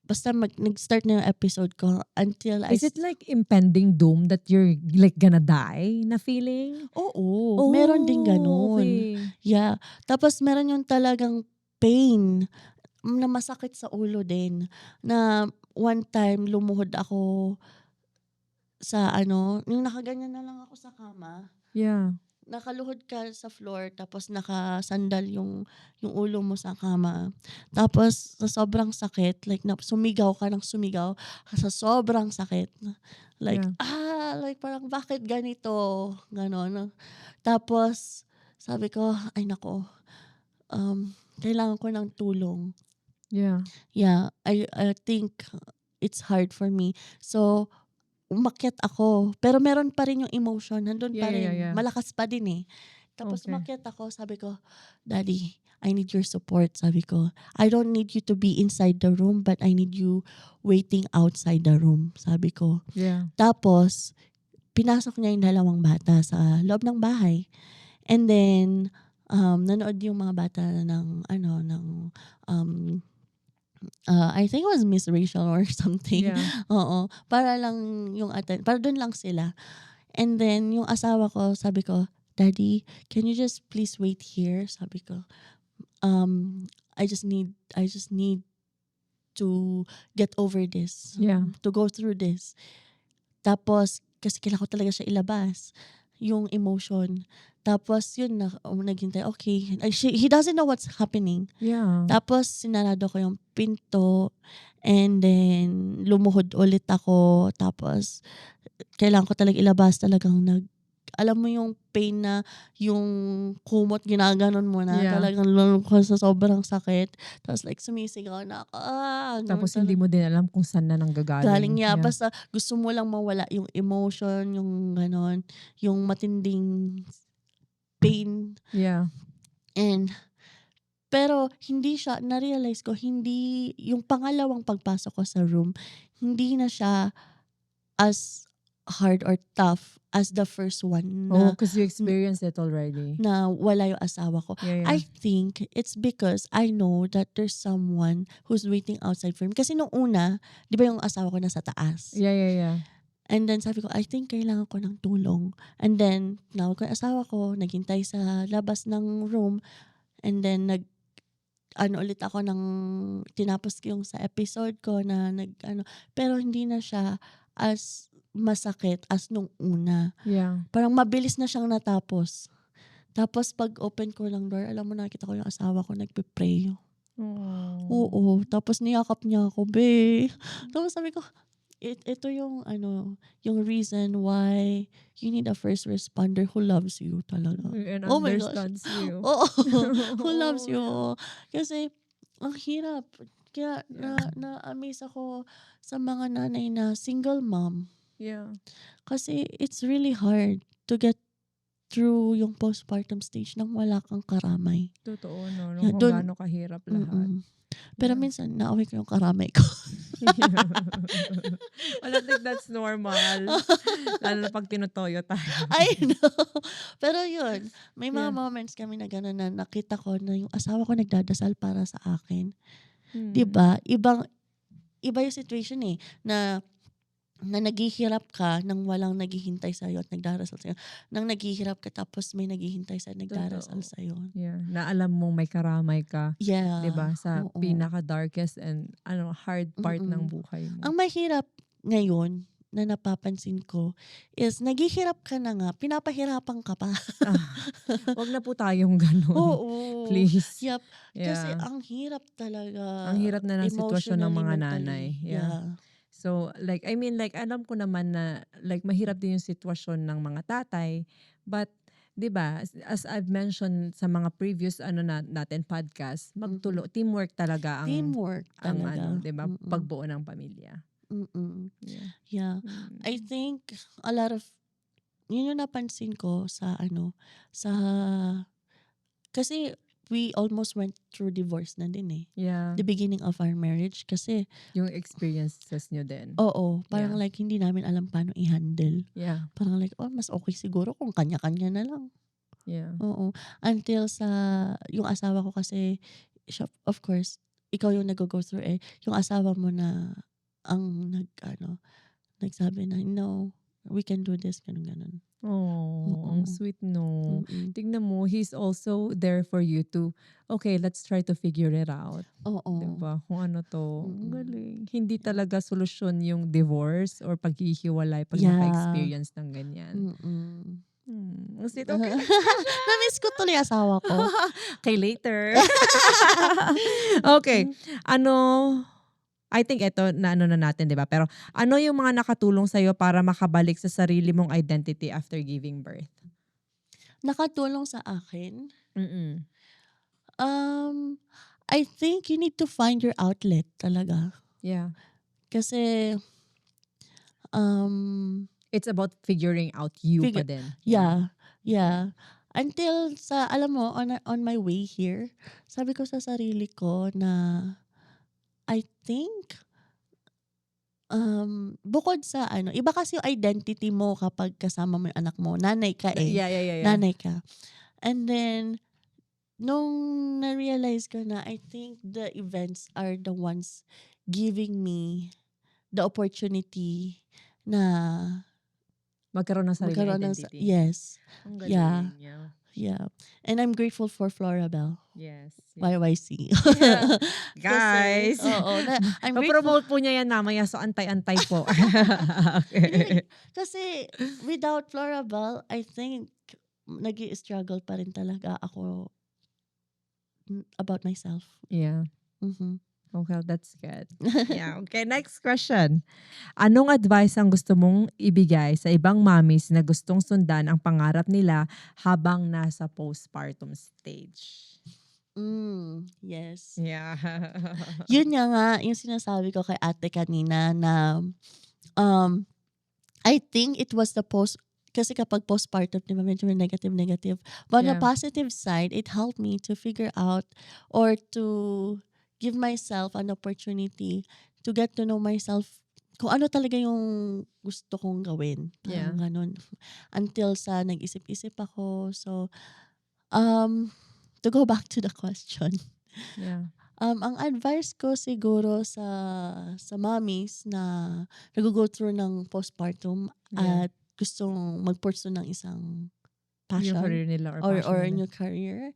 basta nag-start na yung episode ko until Is it like impending doom that you're like gonna die na feeling? Oo, meron din ganun. Okay. Yeah. Tapos meron yung talagang pain na masakit sa ulo din. Na one time, lumuhod ako sa yung nakaganyan na lang ako sa kama. Yeah. Nakaluhod ka sa floor, tapos nakasandal yung ulo mo sa kama. Tapos sa sobrang sakit, like sumigaw ka ng sumigaw sa sobrang sakit. Like, like parang bakit ganito? Ganon. Tapos sabi ko, ay nako, kailangan ko ng tulong. Yeah. Yeah, I think it's hard for me. So, umakyat ako. Pero meron pa rin yung emotion. Nandun pa rin. Yeah. Malakas pa din eh. Tapos Okay. umakyat ako. Sabi ko, Daddy, I need your support. Sabi ko, I don't need you to be inside the room, but I need you waiting outside the room. Sabi ko. Yeah. Tapos, pinasok niya yung dalawang bata sa loob ng bahay. And then, nanood yung mga bata ng I think it was Miss Rachel or something. Yeah. Oo. Para lang yung para dun lang sila. And then, yung asawa ko, sabi ko, Daddy, can you just please wait here? Sabi ko, I just need to get over this. Yeah. To go through this. Tapos, kasi kailangan ko talaga siya ilabas. Yung emotion. Tapos, yun, naghintay. Okay. He doesn't know what's happening. Yeah. Tapos, sinarado ko yung pinto. And then, lumuhod ulit ako. Tapos, kailangan ko talaga ilabas. Talagang alam mo yung pain na yung kumot, ginaganon mo na. Yeah. Talagang sa sobrang sakit. Tapos like, sumisigaw na ako. Tapos hindi mo din alam kung saan na nanggagaling. Galing niya. Basta gusto mo lang mawala yung emotion, yung ganon, yung matinding pain. Yeah. Pero hindi siya, na-realize ko, hindi, yung pangalawang pagpasok ko sa room, hindi na siya as hard or tough as the first one na, because you experienced it already. na wala yung asawa ko. Yeah. I think it's because I know that there's someone who's waiting outside for me. Kasi nung una, di ba yung asawa ko nasa taas? Yeah. And then sabi ko, I think kailangan ko ng tulong. And then, tinawag ko yung asawa ko, naghintay sa labas ng room. And then, ulit ako tinapos ko yung sa episode ko na pero hindi na siya as masakit as nung una. Yeah. Parang mabilis na siyang natapos. Tapos pag open ko ng door, alam mo, nakita ko yung asawa ko nagpe-pray. Oo. Tapos niyakap niya ako, be. Tapos sabi ko, ito yung yung reason why you need a first responder who loves you talaga. And Oh my gosh. understands you. Oo. Who loves you. Kasi ang hirap. Kaya na-amaze ako sa mga nanay na single mom. Yeah. Kasi it's really hard to get through yung postpartum stage nang wala kang karamay. Totoo, no? Yeah, Kung gaano kahirap lahat. Pero Yeah. minsan, naaway ko yung karamay ko. Well, I think that's normal. Lalo na pag tinutoyo tayo. I know. Pero yun, may mga Yeah. moments kami na gano'n na nakita ko na yung asawa ko nagdadasal para sa akin. Hmm. 'Di ba? Iba yung situation eh, na naghihirap ka nang walang naghihintay sa'yo at nagdarasal sa'yo. Nang naghihirap ka tapos may naghihintay sa'yo, nagdarasal Totoo. sa'yo. Yeah. Na alam mong may karamay ka. Yeah. 'Di ba? Sa Oo. pinaka-darkest and hard part ng Mm-mm. buhay mo. Ang mahirap ngayon na napapansin ko is naghihirap ka na nga, pinapahirapan ka pa. Wag na po tayong ganun. Oo. Please. Yup. Kasi Yeah. ang hirap talaga. Ang hirap na ng sitwasyon ng Emotionally, mga mentally. nanay. Yeah. Yeah. So, like, I mean, like, alam ko naman na, like, mahirap din yung sitwasyon ng mga tatay. But, di ba, as I've mentioned sa mga previous, natin podcast, teamwork talaga ang, Teamwork talaga. di ba, pagbuo ng pamilya. Yeah. Yeah. I think a lot of, yun yung napansin ko sa kasi we almost went through divorce na din eh. Yeah. The beginning of our marriage kasi, Yung experiences nyo din. oo, parang Yeah. like hindi namin alam paano i-handle. Yeah. Parang like, mas okay siguro kung kanya-kanya na lang. Yeah. Oo. Until yung asawa ko kasi, siya, of course, ikaw yung nag-go through eh. Yung asawa mo na ang nagsabi na, no, we can do this, ganun. Oh, ang sweet no. Mm-mm. Tignan mo, he's also there for you to, okay, let's try to figure it out. Oo. Diba? Kung ano to. Ang Mm-mm. galing. Hindi talaga solusyon yung divorce or paghihiwalay pag Yeah. naka-experience ng ganyan. Ang sweet. Okay. Na-miss ko tuloy asawa ko. Okay, later. Okay. I think ito na natin, di ba? Pero ano yung mga nakatulong sa'yo para makabalik sa sarili mong identity after giving birth? Nakatulong sa akin? Mm-mm. I think you need to find your outlet talaga. Yeah. Kasi, it's about figuring out you pa din. Yeah. Until alam mo, on my way here, sabi ko sa sarili ko na, I think, bukod sa iba kasi yung identity mo kapag kasama mo yung anak mo. Nanay ka eh. Yeah. Nanay ka. And then, nung na-realize ko na, I think the events are the ones giving me the opportunity na Magkaroon ng sariling identity. yes. Ang galing. Yeah. And I'm grateful for Florabelle. Yes. YYC. Yeah. Guys. I'm grateful. Promote po niya yan namaya, so antay-antay po. Okay. Kasi without Florabelle, I think nag-i-struggle pa rin talaga ako about myself. Yeah. Mm-hmm. Okay, that's good. Yeah. Okay, next question. Anong advice ang gusto mong ibigay sa ibang mommies na gustong sundan ang pangarap nila habang nasa postpartum stage? Yes. Yeah. Yun nga, yung sinasabi ko kay ate kanina na I think it was kasi kapag postpartum, di ba, medyo negative. But on the positive side, it helped me to figure out or to give myself an opportunity to get to know myself kung ano talaga yung gusto kong gawin. Parang ganun. Until nag-isip-isip ako. So, to go back to the question. Yeah. Ang advice ko siguro sa mommies na nag-go through ng postpartum at gustong mag-pursue ng isang passion yung career nila or a new career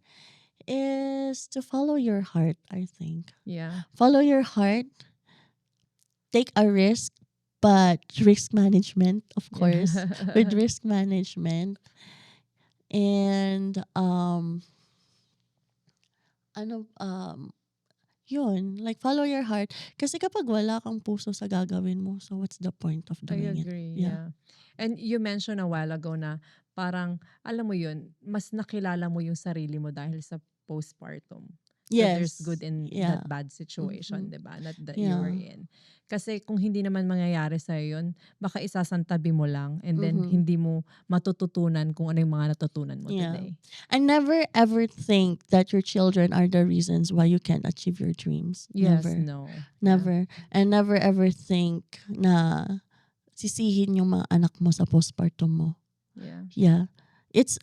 is to follow your heart, I think. Yeah. Follow your heart. Take a risk, but risk management, of course. With risk management. And yun, like follow your heart. Kasi kapag wala kang puso sa gagawin mo, so what's the point of doing it? I agree, yeah. And you mentioned a while ago na parang, alam mo yun, mas nakilala mo yung sarili mo dahil sa postpartum. that there's Yes. good in Yeah. that bad situation, di ba? Not that you Yeah. were in. Kasi kung hindi naman mangyayari sa'yo yun, baka isasantabi mo lang and then Mhm. hindi mo matututunan kung ano yung mga natutunan mo Yeah. today. And never ever think that your children are the reasons why you can't achieve your dreams. Yes, Never. no. Yeah. Never. And never ever think na sisihin yung mga anak mo sa postpartum mo. Yeah. Yeah. It's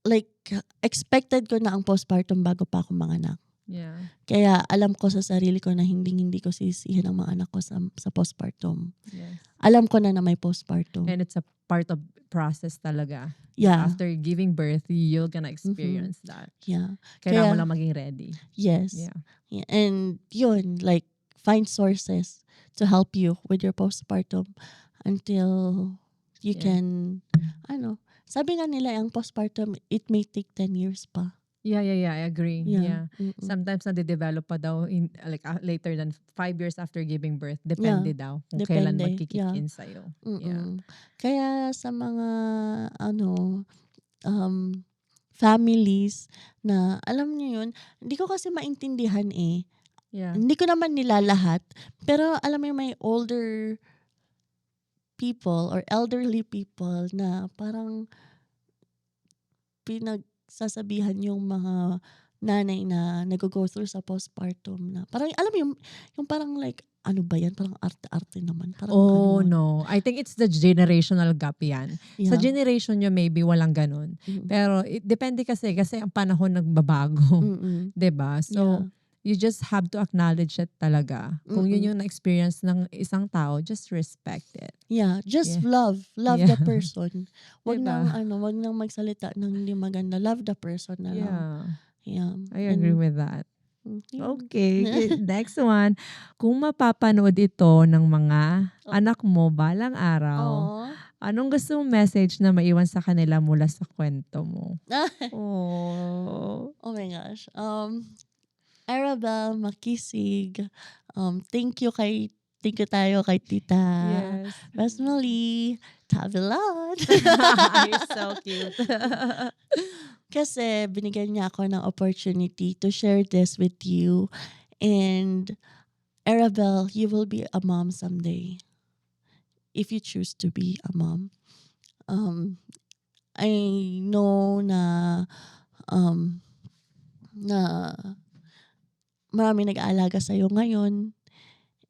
like expected ko na ang postpartum bago pa ako manganak. Yeah. Kaya alam ko sa sarili ko na hindi ko sisihin ang mga anak ko sa postpartum. Yes. Alam ko na may postpartum. And it's a part of process talaga. Yeah. After giving birth, you're gonna experience that. Yeah. Kailangan mo Kaya- lang maging ready. Yes. Yeah. Yeah. And yun, like, find sources to help you with your postpartum until you Yeah. can, sabi nga nila, ang postpartum, it may take 10 years pa. Yeah, I agree. Yeah. Mm-mm. Sometimes nade-develop pa daw in later than 5 years after giving birth. Depende daw kung kailan Depende. magkikick Yeah. in sa'yo. Mm-mm. Yeah. Kaya sa mga, families na, alam niyo yun, hindi ko kasi maintindihan eh. Yeah. Hindi ko naman nila lahat, pero alam mo yung may older people or elderly people na parang pinagsasabihan yung mga nanay na nag-go through sa postpartum na parang alam mo yung parang like ano ba yan, parang arte-arte naman, parang Oh, ganon. no. I think it's the generational gap yan. Sa Yeah. generation nyo, maybe walang ganun. Mm-mm. Pero depende kasi ang panahon nagbabago. Mm-mm. 'Di ba? So, Yeah. you just have to acknowledge it talaga. Kung yun Mm-mm. yung na-experience ng isang tao, just respect it. Yeah, just Yeah. love Yeah. the person. Wag Diba? wag nang magsalita ng hindi maganda. Love the person na lang. Yeah. Yeah. I agree with that. Yeah. Okay. Next one. Kung mapapanood ito ng mga anak mo balang araw, Aw. anong gusto mong message na maiwan sa kanila mula sa kwento mo? Oh. Oh my gosh. Arabelle, makisig. Thank you tayo kay Tita Yes. Rosemary Tavilon. You're so cute. Kasi binigyan niya ako ng opportunity to share this with you. And Arabelle, you will be a mom someday. If you choose to be a mom. I know na marami nag-aalaga sa'yo ngayon.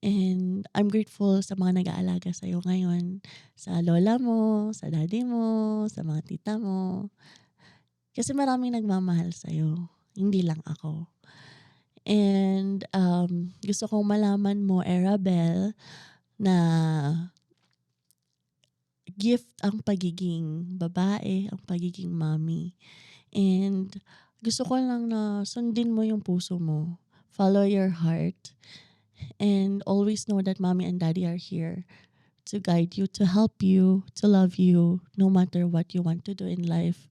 And I'm grateful sa mga nag-aalaga sa'yo ngayon. Sa lola mo, sa daddy mo, sa mga tita mo. Kasi maraming nagmamahal sa'yo. Hindi lang ako. And gusto kong malaman mo, Arabelle, na gift ang pagiging babae, ang pagiging mommy. And gusto ko lang na sundin mo yung puso mo. Follow your heart. And always know that mommy and daddy are here to guide you, to help you, to love you, no matter what you want to do in life.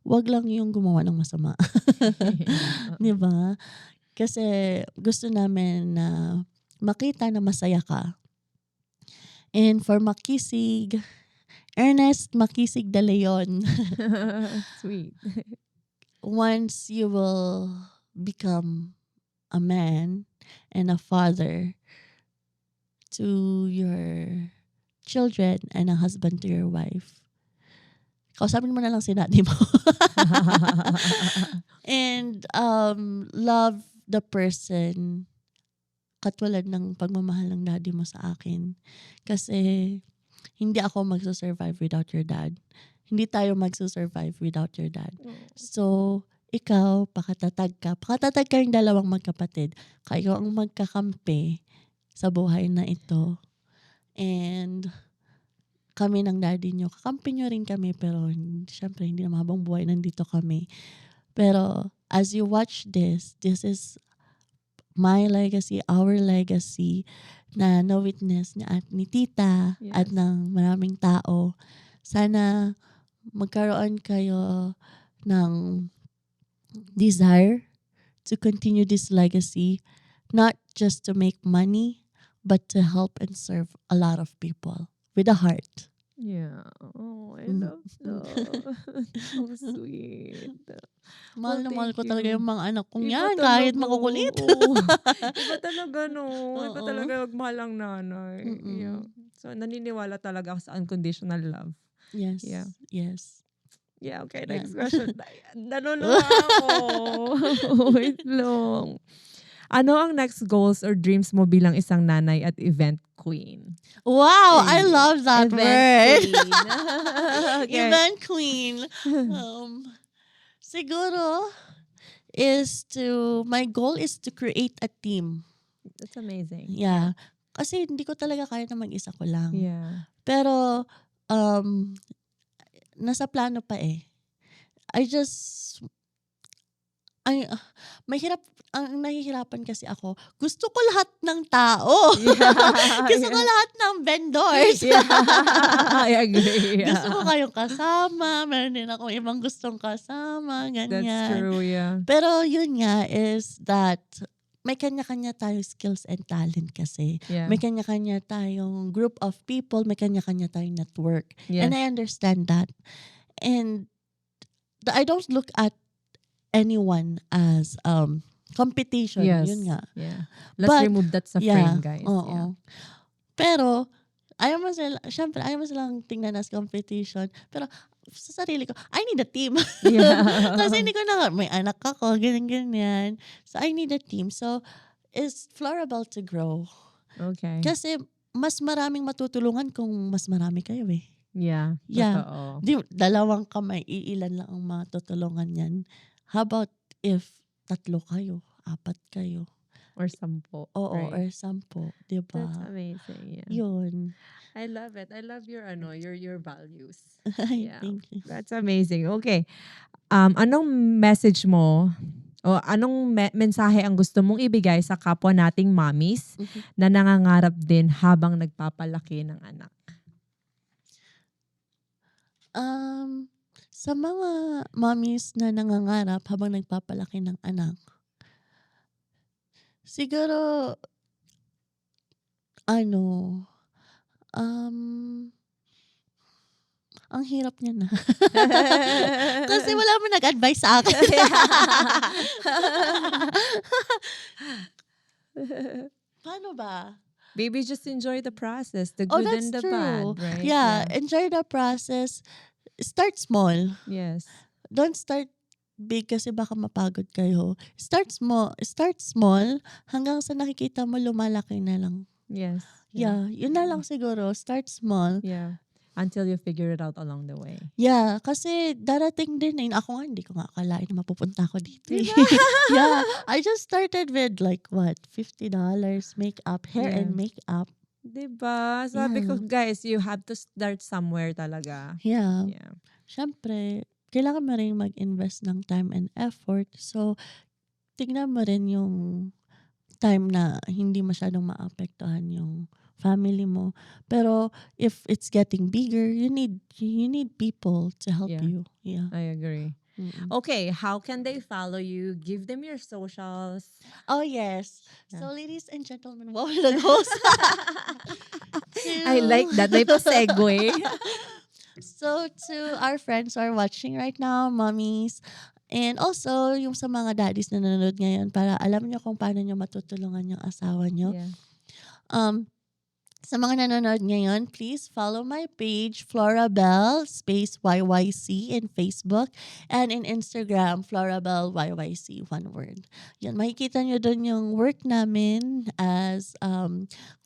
Wag lang yung gumawa ng masama. Diba? Kasi gusto namin na makita na masaya ka. And for Makisig, Ernest Makisig de Leon. Sweet. Once you will become a man and a father to your children and a husband to your wife, kausapin mo na lang si daddy mo. And love the person katulad ng pagmamahal ng daddy mo sa akin. Kasi hindi ako magsusurvive without your dad. Hindi tayo magsusurvive without your dad. So, ikaw, pakatatag ka. Pakatatag ka yung dalawang magkapatid. Kayo ang magkakampi sa buhay na ito. And kami ng daddy nyo, kakampi nyo rin kami, pero syempre hindi na habang buhay nandito kami. Pero as you watch this is my legacy, our legacy, na na-witness ni Tita at Yes. ng maraming tao. Sana magkaroon kayo ng desire to continue this legacy, not just to make money, but to help and serve a lot of people with a heart. Yeah. Oh, I Mm. love that. So sweet. Mahal Well, na mahal thank ko talaga you. yung mga anak kong Iba yan, kahit talaga, makukulit. oo. Iba talaga 'no, iba Oo. talaga magmahal ang nanay, yeah. Mm. So, naniniwala talaga ako sa unconditional love. Yeah. Yes, yes. Yeah, okay, Yan. next question. Naluluha ako. Wait lang. Ano ang next goals or dreams mo bilang isang nanay at event queen? Wow, I Eh, love that event word. queen. Okay. Event queen. Siguro my goal is to create a team. That's amazing. Yeah. Yeah. Kasi hindi ko talaga kaya na mag-isa ko lang. Yeah. Pero, um, nasa plano pa eh. I just, ay, mahirap, ang nahihirapan kasi ako, gusto ko lahat ng tao. Yeah. Gusto ko Yeah. lahat ng vendors. Yeah. I agree. Gusto ko Yeah. kayong kasama. Meron din ako ibang gustong kasama. That's Ganyan. true, yeah. Pero yun nga is that may kanya-kanya tayong skills and talent kasi. Yeah. May kanya-kanya tayong group of people. May kanya-kanya tayong network. Yes. And I understand that. And I don't look at anyone as competition. Yes. Yun nga. Yeah. Let's But, remove that sa yeah, frame, guys. oo. Yeah. Pero, syempre, ayaw mo silang tingnan as competition. Pero, sa sarili ko, I need a team. Yeah. Kasi hindi ko na, may anak ako, ganyan. So, I need a team. So, it's Florabelle to grow. Okay. Kasi, mas maraming matutulungan kung mas marami kayo eh. Yeah. Yeah. Totoo. Dalawang kamay, iilan lang ang matutulungan yan. How about if 3 kayo, 4 kayo? Or 10. Oo, right? or 10, di ba? That's amazing. Yeah. Yun. I love it. I love your your values. Ay, Yeah. thank you. That's amazing. Okay. Anong message mo o anong mensahe ang gusto mong ibigay sa kapwa nating mommies Mhm. na nangangarap din habang nagpapalaki ng anak? Sa mga mommies na nangangarap habang nagpapalaki ng anak, siguro, ang hirap niya na. Kasi wala mo nag-advise sa akin. Paano ba? Baby, just enjoy the process, the Oh, good that's and the true. bad, right? Yeah, enjoy the process. Start small. Yes. Don't start big kasi baka mapagod kayo. Start small hanggang sa nakikita mo lumalaki na lang. Yes. Yeah, yun na lang siguro. Start small. Yeah. Until you figure it out along the way. Yeah, kasi darating din eh. Ako nga, hindi ko nga akalain na mapupunta ako dito. eh. Diba? Yeah, I just started with like what, $50 makeup, hair Yeah. and makeup. Diba? Sabi ko, guys, you have to start somewhere talaga. Yeah. Yeah. Siyempre, kailangan mo rin mag-invest ng time and effort. So, tignan mo rin yung time na hindi masyadong maapektuhan yung family mo. Pero if it's getting bigger, you need people to help Yeah. you. Yeah. I agree. Mm-mm. Okay, how can they follow you? Give them your socials. Oh yes. Yeah. So ladies and gentlemen, wow, nag-host. I like that. May pa-segue. So to our friends who are watching right now, mommies, and also yung sa mga daddies na nanonood ngayon para alam nyo kung paano nyo matutulungan yung asawa nyo. Yeah. Sa mga nanonood ngayon, please follow my page, Florabelle, space YYC in Facebook, and in Instagram, Florabelle YYC, one word. Yan, makikita nyo doon yung work namin as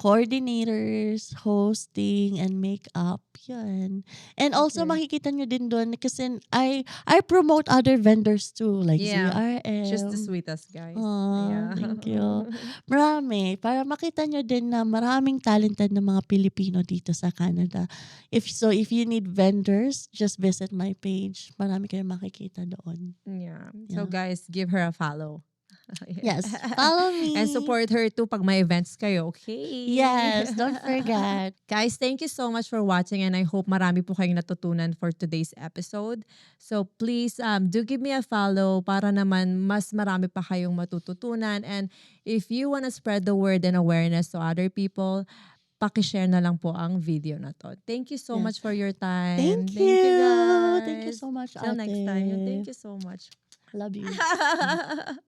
coordinators, hosting, and makeup. Yan. And also, Okay. makikita nyo din doon kasi I promote other vendors too, like Yeah. ZRM. Just the sweetest, guys. Aw, Yeah. thank you. Marami. Para makita nyo din na maraming talented na mga Pilipino dito sa Canada. If you need vendors, just visit my page. Marami kayong makikita doon. Yeah. So Yeah. guys, give her a follow. Yes, follow me. And support her too pag may events kayo, okay? Yes, don't forget. Guys, thank you so much for watching and I hope marami po kayong natutunan for today's episode. So please do give me a follow para naman mas marami pa kayong matututunan. And if you want to spread the word and awareness to other people, pakishare na lang po ang video na to. Thank you so Yeah. much for your time. Thank you. guys. Thank you so much, Till next time. ate. Thank you so much. Love you.